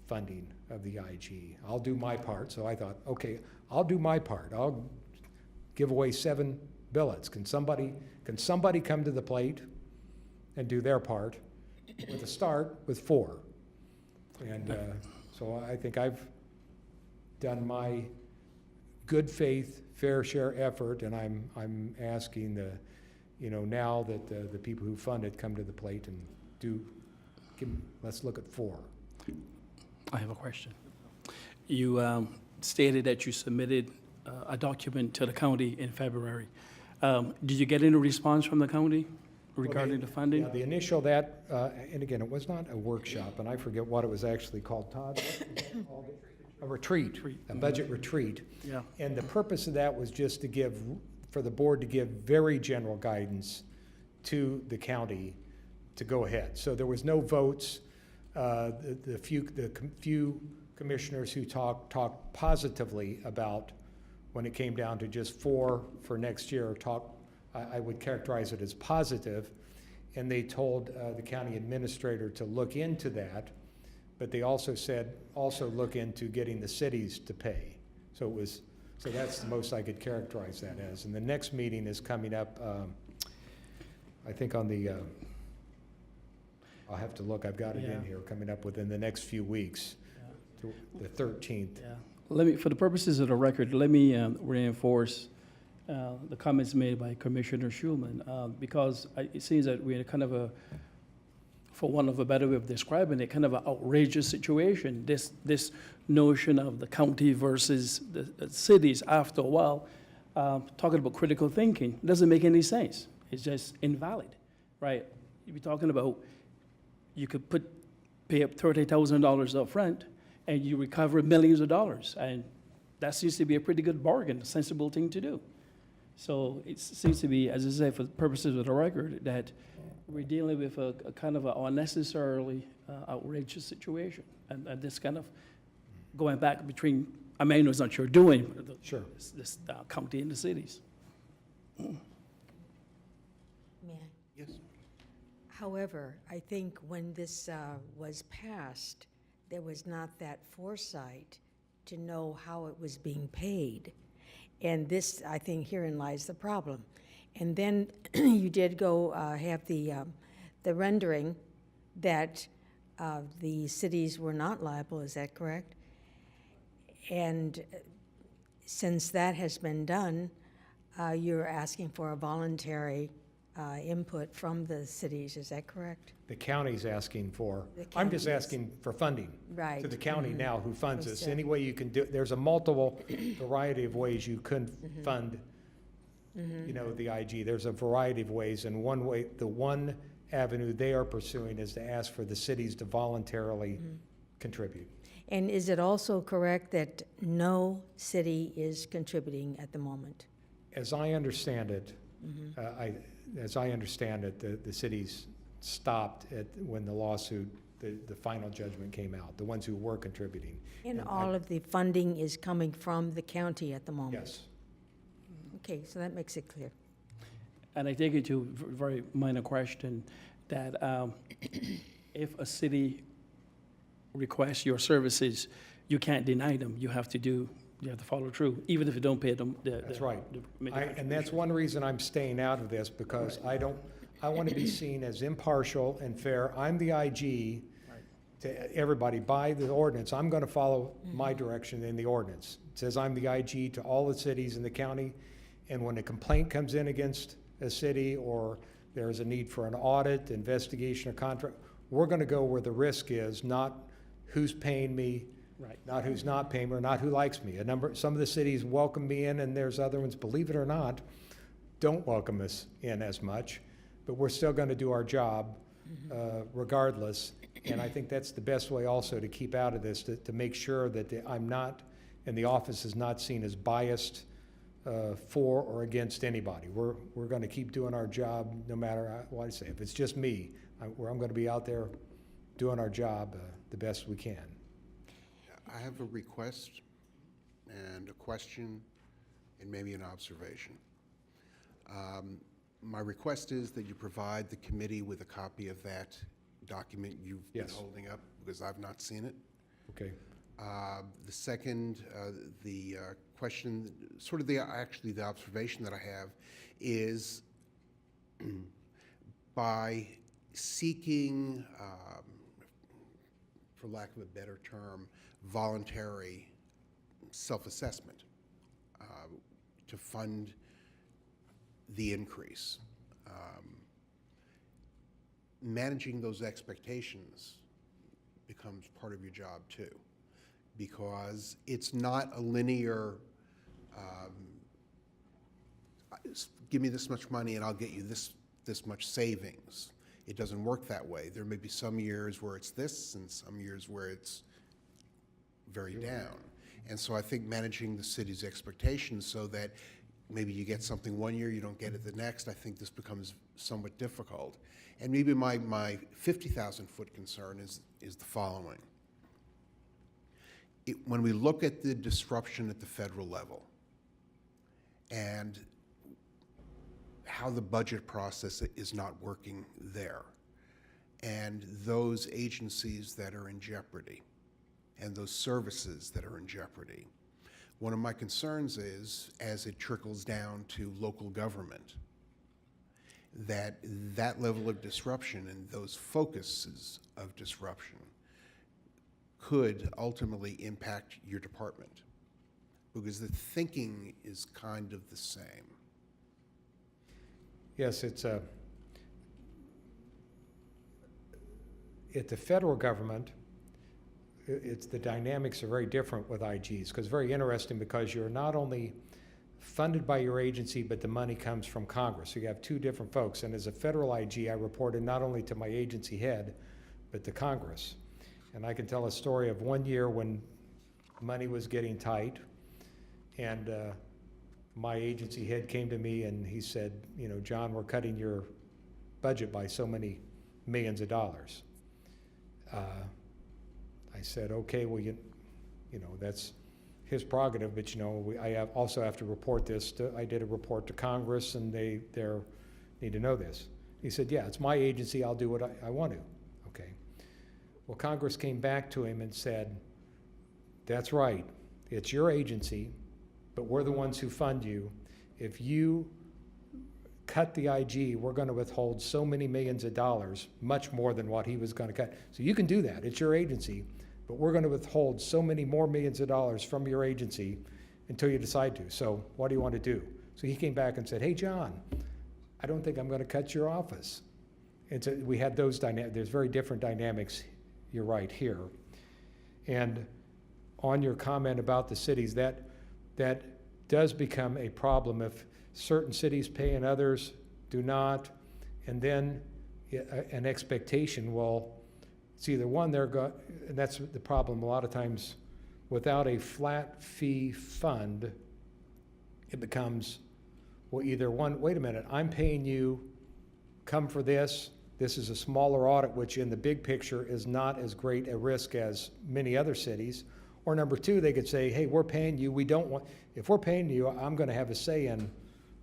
funding of the IG. I'll do my part. So I thought, okay, I'll do my part. I'll give away 7 billets. Can somebody come to the plate and do their part with a start with 4? And so I think I've done my good faith, fair share effort, and I'm asking the, you know, now that the people who fund it come to the plate and let's look at 4. I have a question. You stated that you submitted a document to the county in February. Did you get any response from the county regarding the funding? Yeah, the initial and again, it was not a workshop, and I forget what it was actually called, Todd? What was that called? A retreat, a budget retreat. Yeah. And the purpose of that was just to for the board to give very general guidance to the county to go ahead. So there was no votes. The few commissioners who talked positively about, when it came down to just 4 for next year, I would characterize it as positive. And they told the county administrator to look into that, but they also said, look into getting the cities to pay. So that's the most I could characterize that as. And the next meeting is coming up, I think on the, I'll have to look, I've got it in here, coming up within the next few weeks, to the 13th. Yeah. For the purposes of the record, let me reinforce the comments made by Commissioner Schulman, because it seems that we're in a kind of for want of a better way of describing it, kind of an outrageous situation. This notion of the county versus the cities, after a while, talking about critical thinking, doesn't make any sense. It's just invalid, right? You're talking about, you could pay up $30,000 up front, and you recover millions of dollars. And that seems to be a pretty good bargain, a sensible thing to do. So it seems to be, as I say, for the purposes of the record, that we're dealing with a kind of an unnecessarily outrageous situation. And this kind of going back between, I mean, it's not you're doing, Sure. this county and the cities. May I? Yes. However, I think when this was passed, there was not that foresight to know how it was being paid. And this, I think, herein lies the problem. And then you did go have the rendering that the cities were not liable, is that correct? And since that has been done, you're asking for a voluntary input from the cities, is that correct? The county's asking for, The I'm just county is. asking for funding. Right. To the county now who funds us. Understand. Any way you can do, there's a multiple variety of ways you could fund, you know, the IG. There's a variety of ways, and one way, the one avenue they are pursuing is to ask for the cities to voluntarily contribute. And is it also correct that no city is contributing at the moment? As I understand it, the cities stopped when the lawsuit, the final judgment came out, the ones who were contributing. And And all of the funding is coming from the county at the moment? Yes. Okay, so that makes it clear. And I take it to a very minor question, that if a city requests your services, you can't deny them. You have to follow through, even if you don't pay them. That's right. And that's one reason I'm staying out of this, because I want to be seen as impartial and fair. I'm the IG to everybody, by the ordinance, I'm gonna follow my direction in the ordinance. It says I'm the IG to all the cities in the county, and when a complaint comes in against a city, or there's a need for an audit, investigation, or contract, we're gonna go where the risk is, not who's paying me, Right. not who's not paying me, or not who likes me. Some of the cities welcome me in, and there's other ones, believe it or not, don't welcome us in as much, but we're still gonna do our job regardless. And I think that's the best way also to keep out of this, to make sure that I'm not, and the office is not seen as biased for or against anybody. We're gonna keep doing our job no matter what I say. If it's just me, I'm gonna be out there doing our job the best we can. I have a request and a question and maybe an observation. My request is that you provide the committee with a copy of that document you've been Yes. holding up, because I've not seen it. Okay. The second, the question, sort of actually the observation that I have is by seeking, for lack of a better term, voluntary self-assessment to fund the increase. Managing those expectations becomes part of your job too, because it's not a linear, give me this much money and I'll get you this much savings. It doesn't work that way. There may be some years where it's this and some years where it's very down. And so I think managing the city's expectations so that maybe you get something one year, you don't get it the next, I think this becomes somewhat difficult. And maybe my 50,000-foot concern is the following. When we look at the disruption at the federal level and how the budget process is not working there, and those agencies that are in jeopardy, and those services that are in jeopardy, one of my concerns is, as it trickles down to local government, that level of disruption and those focuses of disruption could ultimately impact your department, because the thinking is kind of the same. Yes, it's at the federal government, the dynamics are very different with IGs, because very interesting, because you're not only funded by your agency, but the money comes from Congress. So you have two different folks. And as a federal IG, I reported not only to my agency head, but to Congress. And I can tell a story of one year when money was getting tight, and my agency head came to me and he said, you know, John, we're cutting your budget by so many millions of dollars. I said, okay, well, you know, that's his prerogative, but you know, I also have to report this I did a report to Congress, and they need to know this. He said, yeah, it's my agency, I'll do what I want to. Okay. Well, Congress came back to him and said, that's right, it's your agency, but we're the ones who fund you. If you cut the IG, we're going to withhold so many millions of dollars, much more than what he was going to cut. So you can do that, it's your agency, but we're going to withhold so many more millions of dollars from your agency until you decide to. So what do you want to do? So he came back and said, hey, John, I don't think I'm going to cut your office. And so we had those dynamics. There's very different dynamics, you're right, here. And on your comment about the cities, that does become a problem if certain cities pay and others do not, and then an expectation, well, it's either one, and that's the problem a lot of times, without a flat fee fund, it becomes, well, either one, wait a minute, I'm paying you, come for this is a smaller audit, which in the big picture is not as great a risk as many other cities. Or number two, they could say, hey, we're paying you, if we're paying you, I'm gonna have a say in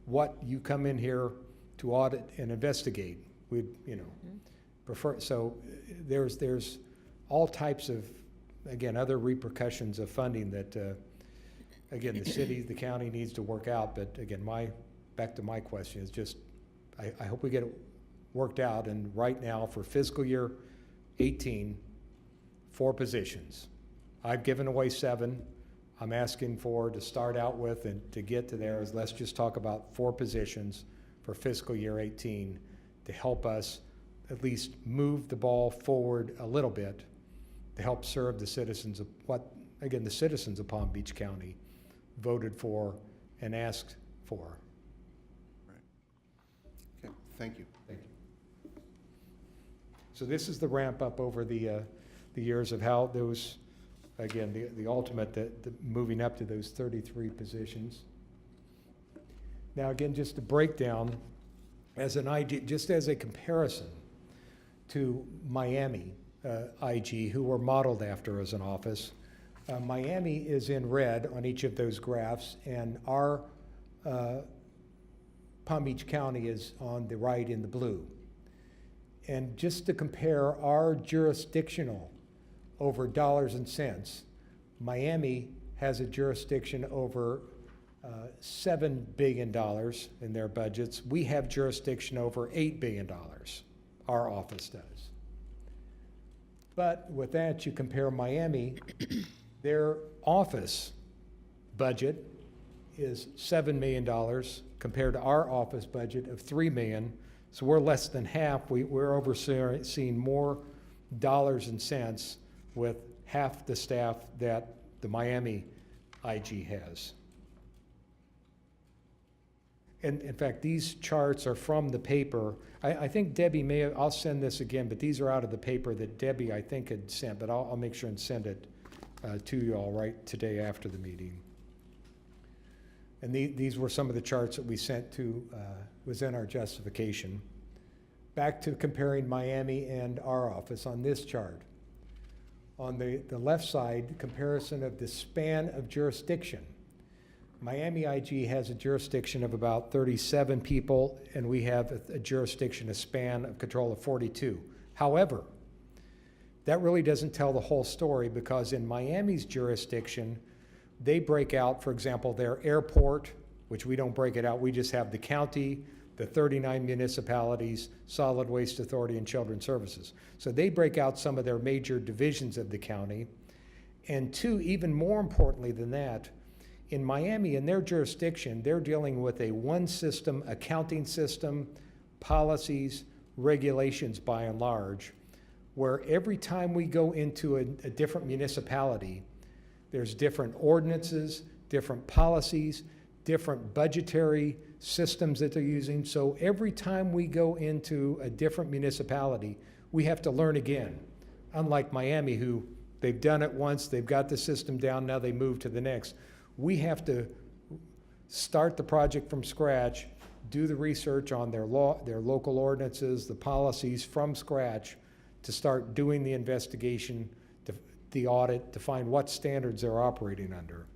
what you come in here to audit and investigate. We'd, you know, prefer, so there's all types of, again, other repercussions of funding that, again, the city, the county needs to work out, but again, back to my question is just, I hope we get it worked out, and right now for fiscal year 18, 4 positions. I've given away 7. I'm asking for, to start out with and to get to there is, let's just talk about 4 positions for fiscal year 18 to help us at least move the ball forward a little bit to help serve the citizens of the citizens of Palm Beach County voted for and asked for. Okay, thank you. Thank you. So this is the ramp up over the years of how those, again, the ultimate, the moving up to those 33 positions. Now again, just to break down as an IG, just as a comparison to Miami IG, who we're modeled after as an office. Miami is in red on each of those graphs, and our Palm Beach County is on the right in the blue. And just to compare our jurisdictional over dollars and cents, Miami has a jurisdiction over $7 billion in their budgets. We have jurisdiction over $8 billion, our office does. But with that, you compare Miami, their office budget is $7 million compared to our office budget of $3 million. So we're less than half. We're overseeing more dollars and cents with half the staff that the Miami IG has. And in fact, these charts are from the paper. I think Debbie may have, I'll send this again, but these are out of the paper that Debbie, I think, had sent, but I'll make sure and send it to you all right today after the meeting. And these were some of the charts that we sent to, was in our justification. Back to comparing Miami and our office on this chart. On the left side, comparison of the span of jurisdiction. Miami IG has a jurisdiction of about 37 people, and we have a jurisdiction, a span of control of 42. However, that really doesn't tell the whole story, because in Miami's jurisdiction, they break out, for example, their airport, which we don't break it out. We just have the county, the 39 municipalities, Solid Waste Authority, and Children's Services. So they break out some of their major divisions of the county. And 2, even more importantly than that, in Miami, in their jurisdiction, they're dealing with a one-system accounting system, policies, regulations by and large, where every time we go into a different municipality, there's different ordinances, different policies, different budgetary systems that they're using. So every time we go into a different municipality, we have to learn again. Unlike Miami, who they've done it once, they've got the system down, now they move to the next. We have to start the project from scratch, do the research on their local ordinances, the policies from scratch, to start doing the investigation, the audit, to find what standards they're operating under.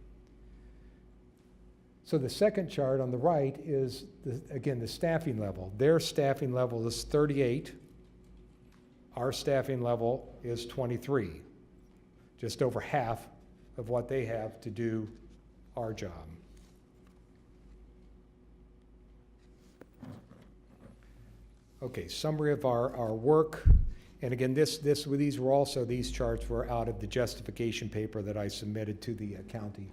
So the second chart on the right is, again, the staffing level. Their staffing level is 38. Our staffing level is 23, just over half of what they have to do our job. Okay, summary of our work. And again, these charts were out of the justification paper that I submitted to the county.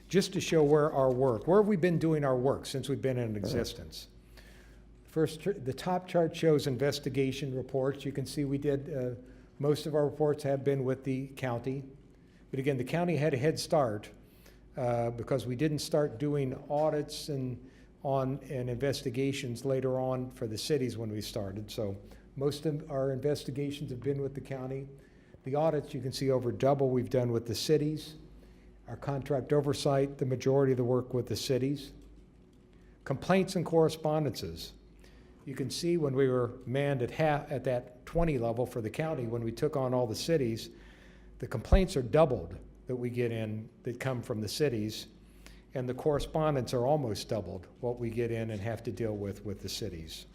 Just to show where have we been doing our work since we've been in existence. First, the top chart shows investigation reports. You can see we did, most of our reports have been with the county. But again, the county had a head start because we didn't start doing audits and investigations later on for the cities when we started. So most of our investigations have been with the county. The audits, you can see over double we've done with the cities. Our contract oversight, the majority of the work with the cities. Complaints and correspondences. You can see when we were manned at that 20 level for the county, when we took on all the cities, the complaints are doubled that we get in that come from the cities, and the correspondence are almost doubled what we get in and have to deal with the cities.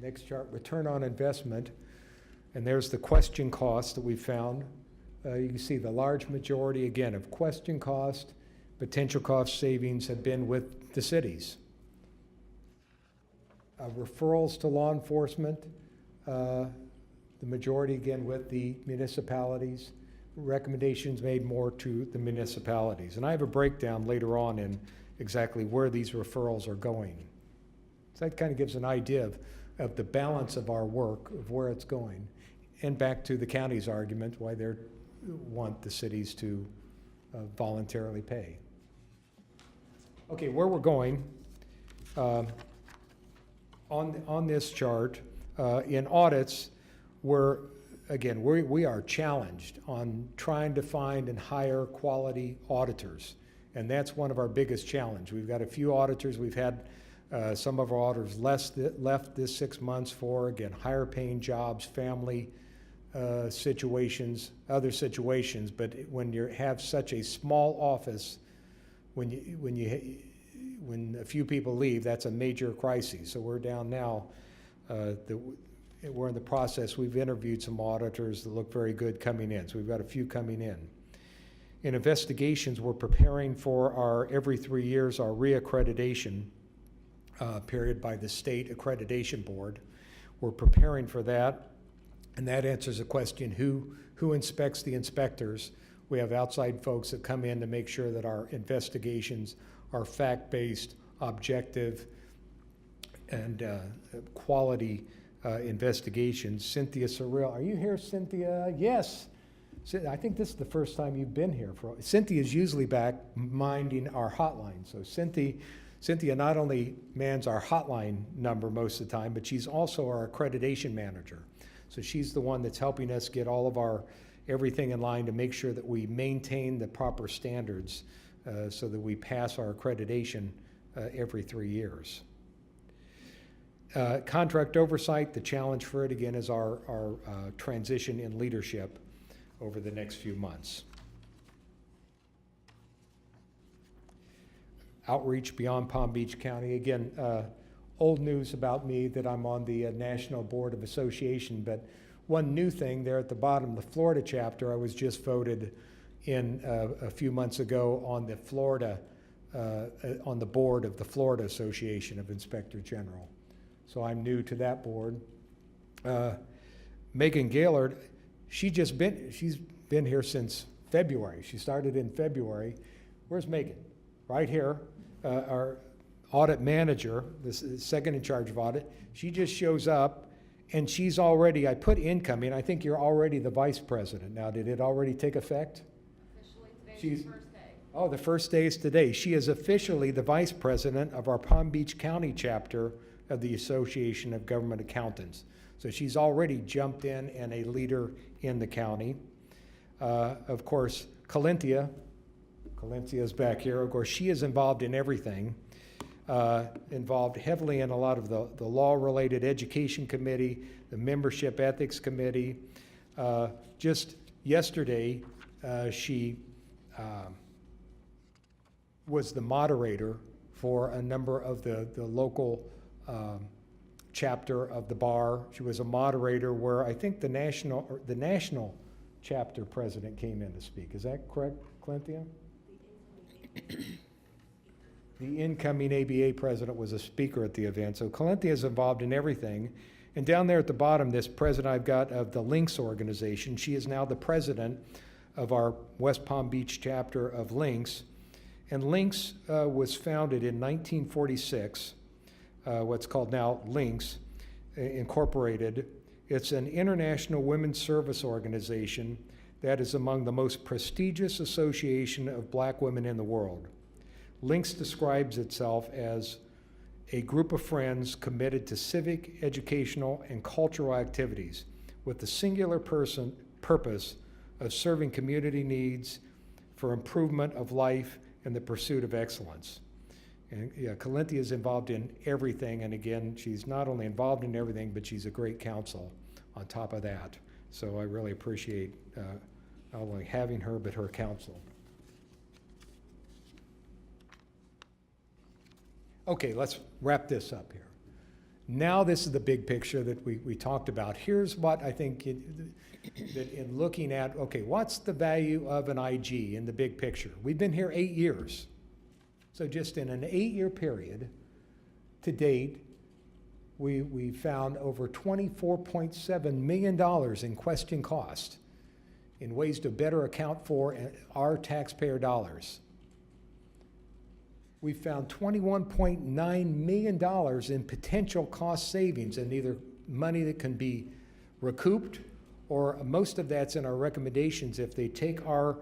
Next chart, return on investment, and there's the question cost that we found. You can see the large majority, again, of question cost, potential cost savings have been with the cities. Referrals to law enforcement, the majority again with the municipalities, recommendations made more to the municipalities. And I have a breakdown later on in exactly where these referrals are going. So that kind of gives an idea of the balance of our work, of where it's going. And back to the county's argument, why they want the cities to voluntarily pay. Okay, where we're going, on this chart, in audits, we are challenged on trying to find and hire quality auditors. And that's one of our biggest challenge. We've got a few auditors. We've had some of our auditors left this 6 months for, again, higher paying jobs, family situations, other situations. But when you have such a small office, when a few people leave, that's a major crisis. So we're down now. We're in the process. We've interviewed some auditors that look very good coming in. So we've got a few coming in. In investigations, we're preparing for our, every 3 years, our reaccreditation period by the State Accreditation Board. We're preparing for that, and that answers the question, who inspects the inspectors? We have outside folks that come in to make sure that our investigations are fact-based, objective, and quality investigations. Cynthia Sorrell, are you here, Cynthia? Yes. I think this is the first time you've been here. Cynthia's usually back minding our hotline. So Cynthia not only mans our hotline number most of the time, but she's also our accreditation manager. So she's the one that's helping us get all of our everything in line to make sure that we maintain the proper standards so that we pass our accreditation every 3 years. Contract oversight, the challenge for it again is our transition in leadership over the next few months. Outreach beyond Palm Beach County. Again, old news about me that I'm on the National Board of Association, but one new thing there at the bottom, the Florida chapter, I was just voted in a few months ago on the Florida, on the board of the Florida Association of Inspector General. So I'm new to that board. Megan Gaylord, she's been here since February. She started in February. Where's Megan? Right here. Our audit manager, the second in charge of audit, she just shows up and she's already, I put incoming, I think you're already the vice president. Now, did it already take effect? Officially, today's the first day. Oh, the first day is today. She is officially the vice president of our Palm Beach County chapter of the Association of Government Accountants. So she's already jumped in and a leader in the county. Of course, Calinthia is back here. Of course, she is involved in everything, involved heavily in a lot of the law-related education committee, the membership ethics committee. Just yesterday, she was the moderator for a number of the local chapter of the bar. She was a moderator where I think the national chapter president came in to speak. Is that correct, Calinthia? The incoming ABA president was a speaker at the event. So Calinthia is involved in everything. And down there at the bottom, this president I've got of the Links organization, she is now the president of our West Palm Beach chapter of Links. And Links was founded in 1946, what's called now Links Incorporated. It's an international women's service organization that is among the most prestigious association of black women in the world. Links describes itself as a group of friends committed to civic, educational, and cultural activities with the singular purpose of serving community needs for improvement of life and the pursuit of excellence. And yeah, Calinthia is involved in everything, and again, she's not only involved in everything, but she's a great counsel on top of that. So I really appreciate not only having her, but her counsel. Okay, let's wrap this up here. Now this is the big picture that we talked about. Here's what I think that in looking at, okay, what's the value of an IG in the big picture? We've been here 8 years. So just in an 8-year period to date, we found over $24.7 million in question cost in ways to better account for our taxpayer dollars. We found $21.9 million in potential cost savings, and either money that can be recouped, or most of that's in our recommendations. If they take our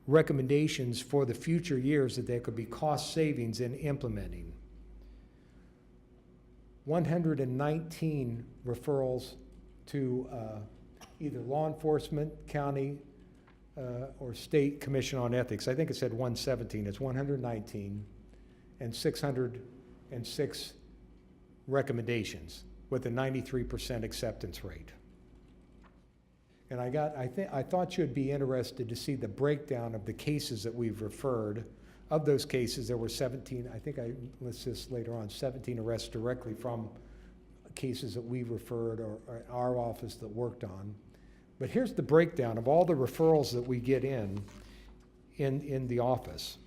recommendations for the future years, that there could be cost savings in implementing. 119 referrals to either law enforcement, county, or state commission on ethics. I think it said 117, it's 119, and 606 recommendations with a 93% acceptance rate. And I thought you'd be interested to see the breakdown of the cases that we've referred. Of those cases, there were 17, I think I list this later on, 17 arrests directly from cases that we referred or our office that worked on. But here's the breakdown of all the referrals that we get in the office.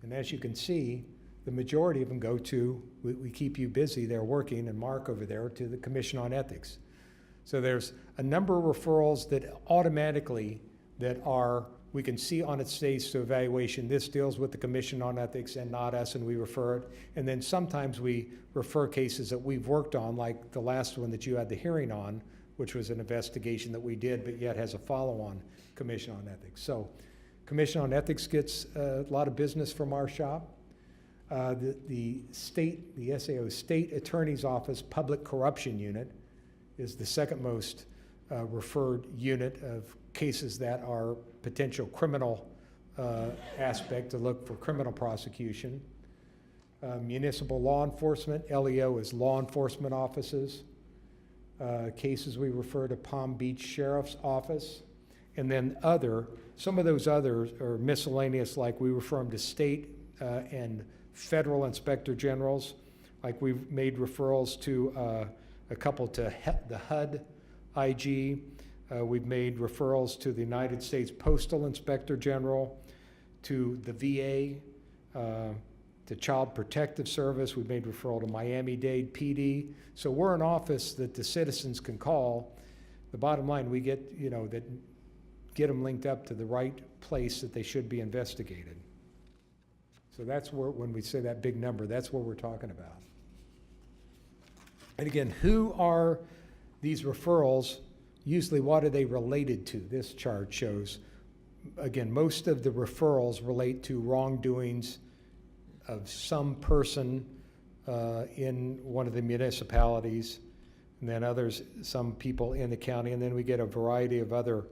And as you can see, the majority of them go to, we keep you busy, they're working, and Mark over there, to the Commission on Ethics. So there's a number of referrals that automatically we can see on its stage to evaluation, this deals with the Commission on Ethics and not us, and we refer it. And then sometimes we refer cases that we've worked on, like the last one that you had the hearing on, which was an investigation that we did, but yet has a follow-on Commission on Ethics. So Commission on Ethics gets a lot of business from our shop. The SAO State Attorney's Office Public Corruption Unit is the second most referred unit of cases that are potential criminal aspect to look for criminal prosecution. Municipal law enforcement, LEO is law enforcement offices. Cases we refer to Palm Beach Sheriff's Office. And then some of those others are miscellaneous, like we refer them to state and federal inspector generals. Like we've made referrals to a couple to the HUD IG. We've made referrals to the United States Postal Inspector General, to the VA, to Child Protective Service. We've made referral to Miami-Dade PD. So we're an office that the citizens can call. The bottom line, we get them linked up to the right place that they should be investigated. So that's where, when we say that big number, that's what we're talking about. And again, who are these referrals? Usually, what are they related to? This chart shows, again, most of the referrals relate to wrongdoings of some person in one of the municipalities, and then others, some people in the county, and then we get a variety of other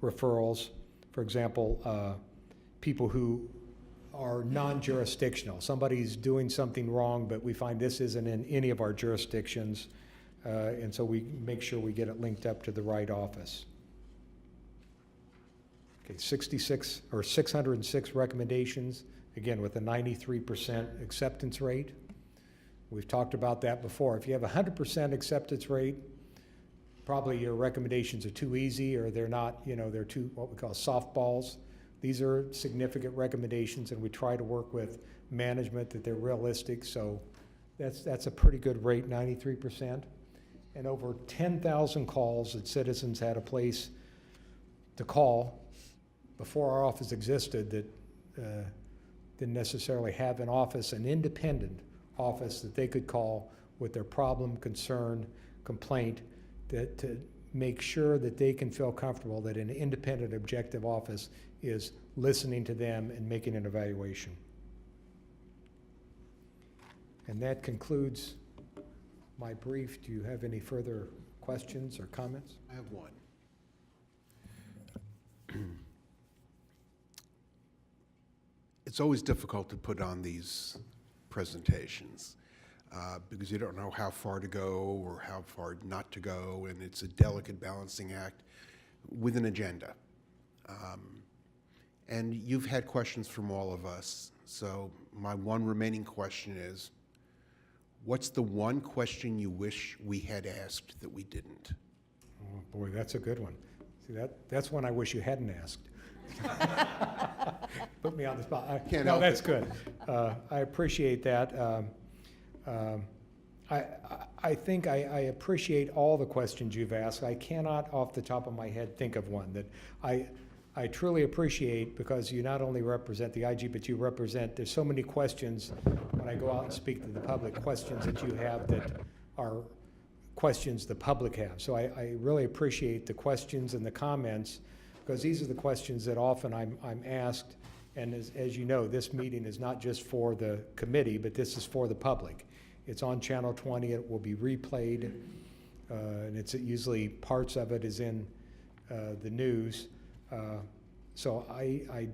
referrals. For example, people who are non-jurisdictional. Somebody's doing something wrong, but we find this isn't in any of our jurisdictions, and so we make sure we get it linked up to the right office. Okay, 606 recommendations, again with a 93% acceptance rate. We've talked about that before. If you have a 100% acceptance rate, probably your recommendations are too easy, or they're not, they're too, what we call softballs. These are significant recommendations, and we try to work with management that they're realistic. So that's a pretty good rate, 93%. And over 10,000 calls that citizens had a place to call before our office existed that didn't necessarily have an office, an independent office that they could call with their problem, concern, complaint, that to make sure that they can feel comfortable that an independent, objective office is listening to them and making an evaluation. And that concludes my brief. Do you have any further questions or comments? I have one. It's always difficult to put on these presentations because you don't know how far to go or how far not to go, and it's a delicate balancing act with an agenda. And you've had questions from all of us, so my one remaining question is, what's the one question you wish we had asked that we didn't? Oh, boy, that's a good one. See, that's one I wish you hadn't asked. Put me on the spot. Can't No, help that's it. good. I appreciate that. I think I appreciate all the questions you've asked. I cannot, off the top of my head, think of one that I truly appreciate, because you not only represent the IG, but you represent, there's so many questions when I go out and speak to the public, questions that you have that are questions the public have. So I really appreciate the questions and the comments, because these are the questions that often I'm asked. And as you know, this meeting is not just for the committee, but this is for the public. It's on Channel 20, it will be replayed, and it's usually parts of it is in the news. So I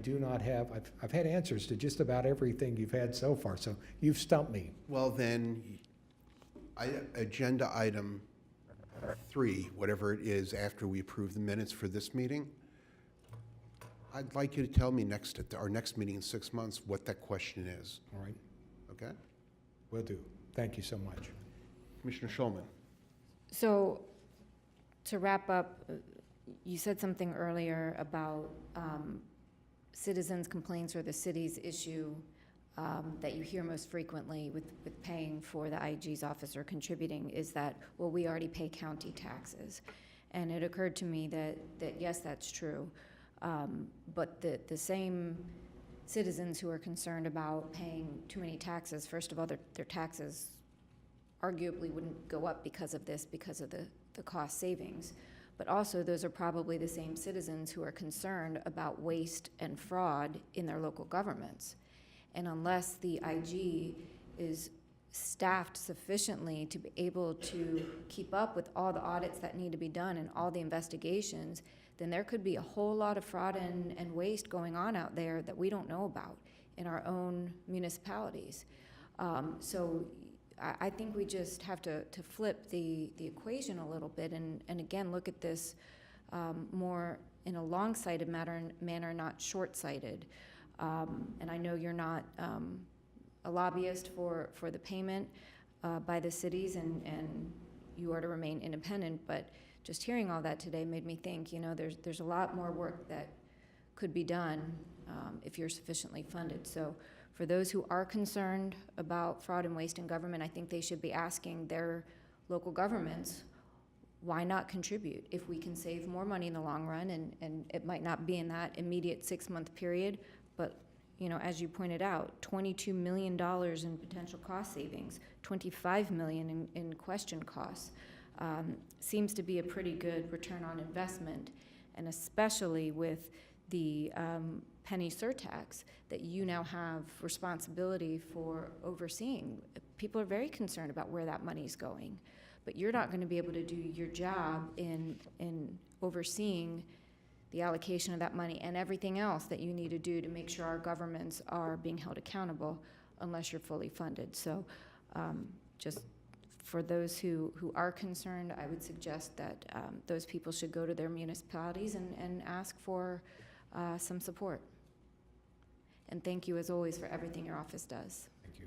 do not have, I've had answers to just about everything you've had so far, so you've stumped me. Well, then, agenda item 3, whatever it is, after we approve the minutes for this meeting, I'd like you to tell me at our next meeting in 6 months what that question is, All right, okay? will do. Thank you so much. Commissioner Schulman. So, to wrap up, you said something earlier about citizens' complaints or the city's issue that you hear most frequently with paying for the IG's office or contributing is that, well, we already pay county taxes. And it occurred to me that yes, that's true, but the same citizens who are concerned about paying too many taxes, first of all, their taxes arguably wouldn't go up because of this, because of the cost savings. But also, those are probably the same citizens who are concerned about waste and fraud in their local governments. And unless the IG is staffed sufficiently to be able to keep up with all the audits that need to be done and all the investigations, then there could be a whole lot of fraud and waste going on out there that we don't know about in our own municipalities. So I think we just have to flip the equation a little bit and again look at this more in a long-sighted manner, not short-sighted. And I know you're not a lobbyist for the payment by the cities, and you are to remain independent, but just hearing all that today made me think, there's a lot more work that could be done if you're sufficiently funded. So for those who are concerned about fraud and waste in government, I think they should be asking their local governments, why not contribute? If we can save more money in the long run, and it might not be in that immediate 6-month period, but as you pointed out, $22 million in potential cost savings, $25 million in question costs, seems to be a pretty good return on investment, and especially with the penny surtax that you now have responsibility for overseeing. People are very concerned about where that money's going, but you're not going to be able to do your job in overseeing the allocation of that money and everything else that you need to do to make sure our governments are being held accountable unless you're fully funded. So just for those who are concerned, I would suggest that those people should go to their municipalities and ask for some support. And thank you, as always, for everything your office does. Thank you.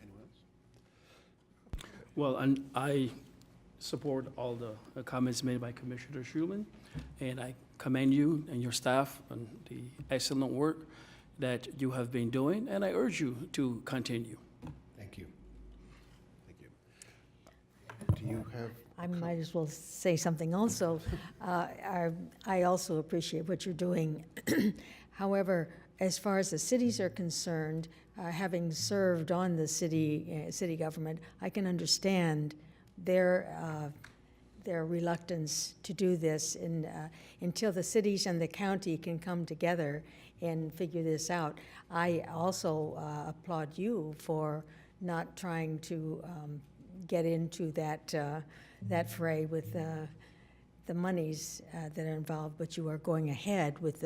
Anyone else? Well, and I support all the comments made by Commissioner Schulman, and I commend you and your staff on the excellent work that you have been doing, and I urge you to continue. Thank you. Thank you. Do you have? I might as well say something also. I also appreciate what you're doing. However, as far as the cities are concerned, having served on the city government, I can understand their reluctance to do this until the cities and the county can come together and figure this out. I also applaud you for not trying to get into that fray with the monies that are involved, but you are going ahead with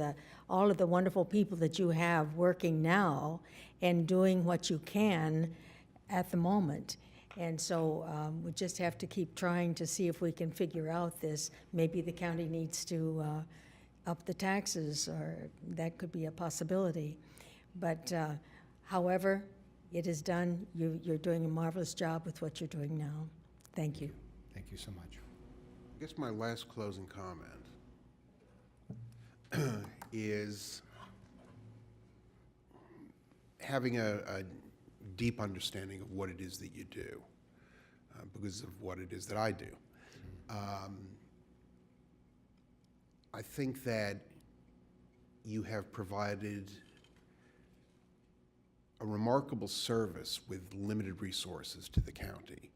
all of the wonderful people that you have working now and doing what you can at the moment. And so we just have to keep trying to see if we can figure out this. Maybe the county needs to up the taxes, or that could be a possibility. But however it is done, you're doing a marvelous job with what you're doing now. Thank you. Thank you so much. I guess my last closing comment is having a deep understanding of what it is that you do, because of what it is that I do. I think that you have provided a remarkable service with limited resources to the county.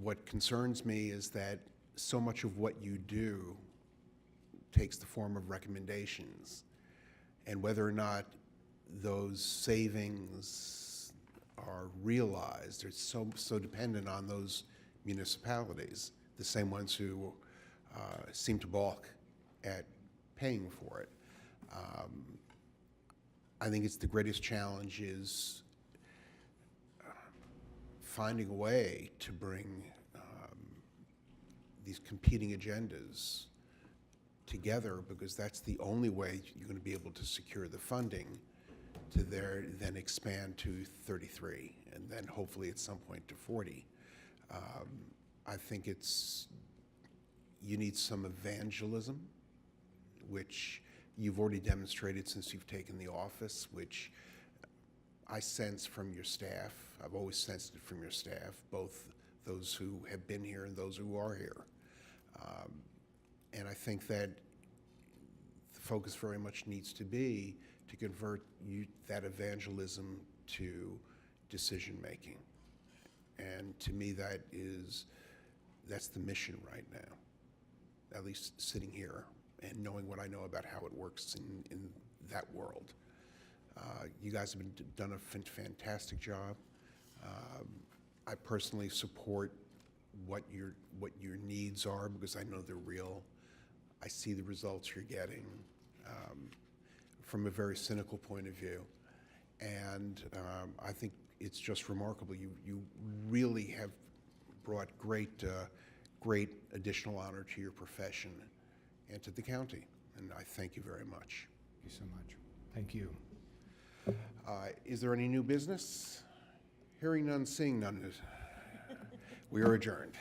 What concerns me is that so much of what you do takes the form of recommendations, and whether or not those savings are realized are so dependent on those municipalities, the same ones who seem to balk at paying for it. I think it's the greatest challenge is finding a way to bring these competing agendas together, because that's the only way you're going to be able to secure the funding to then expand to 33 and then hopefully at some point to 40. I think you need some evangelism, which you've already demonstrated since you've taken the office, which I sense from your staff. I've always sensed it from your staff, both those who have been here and those who are here. And I think that the focus very much needs to be to convert that evangelism to decision-making. And to me, that's the mission right now, at least sitting here and knowing what I know about how it works in that world. You guys have done a fantastic job. I personally support what your needs are, because I know they're real. I see the results you're getting from a very cynical point of view. And I think it's just remarkable. You really have brought great additional honor to your profession and to the county. And I thank you very much. Thank you so much. Thank you. Is there any new business? Hearing none, seeing none. We are adjourned.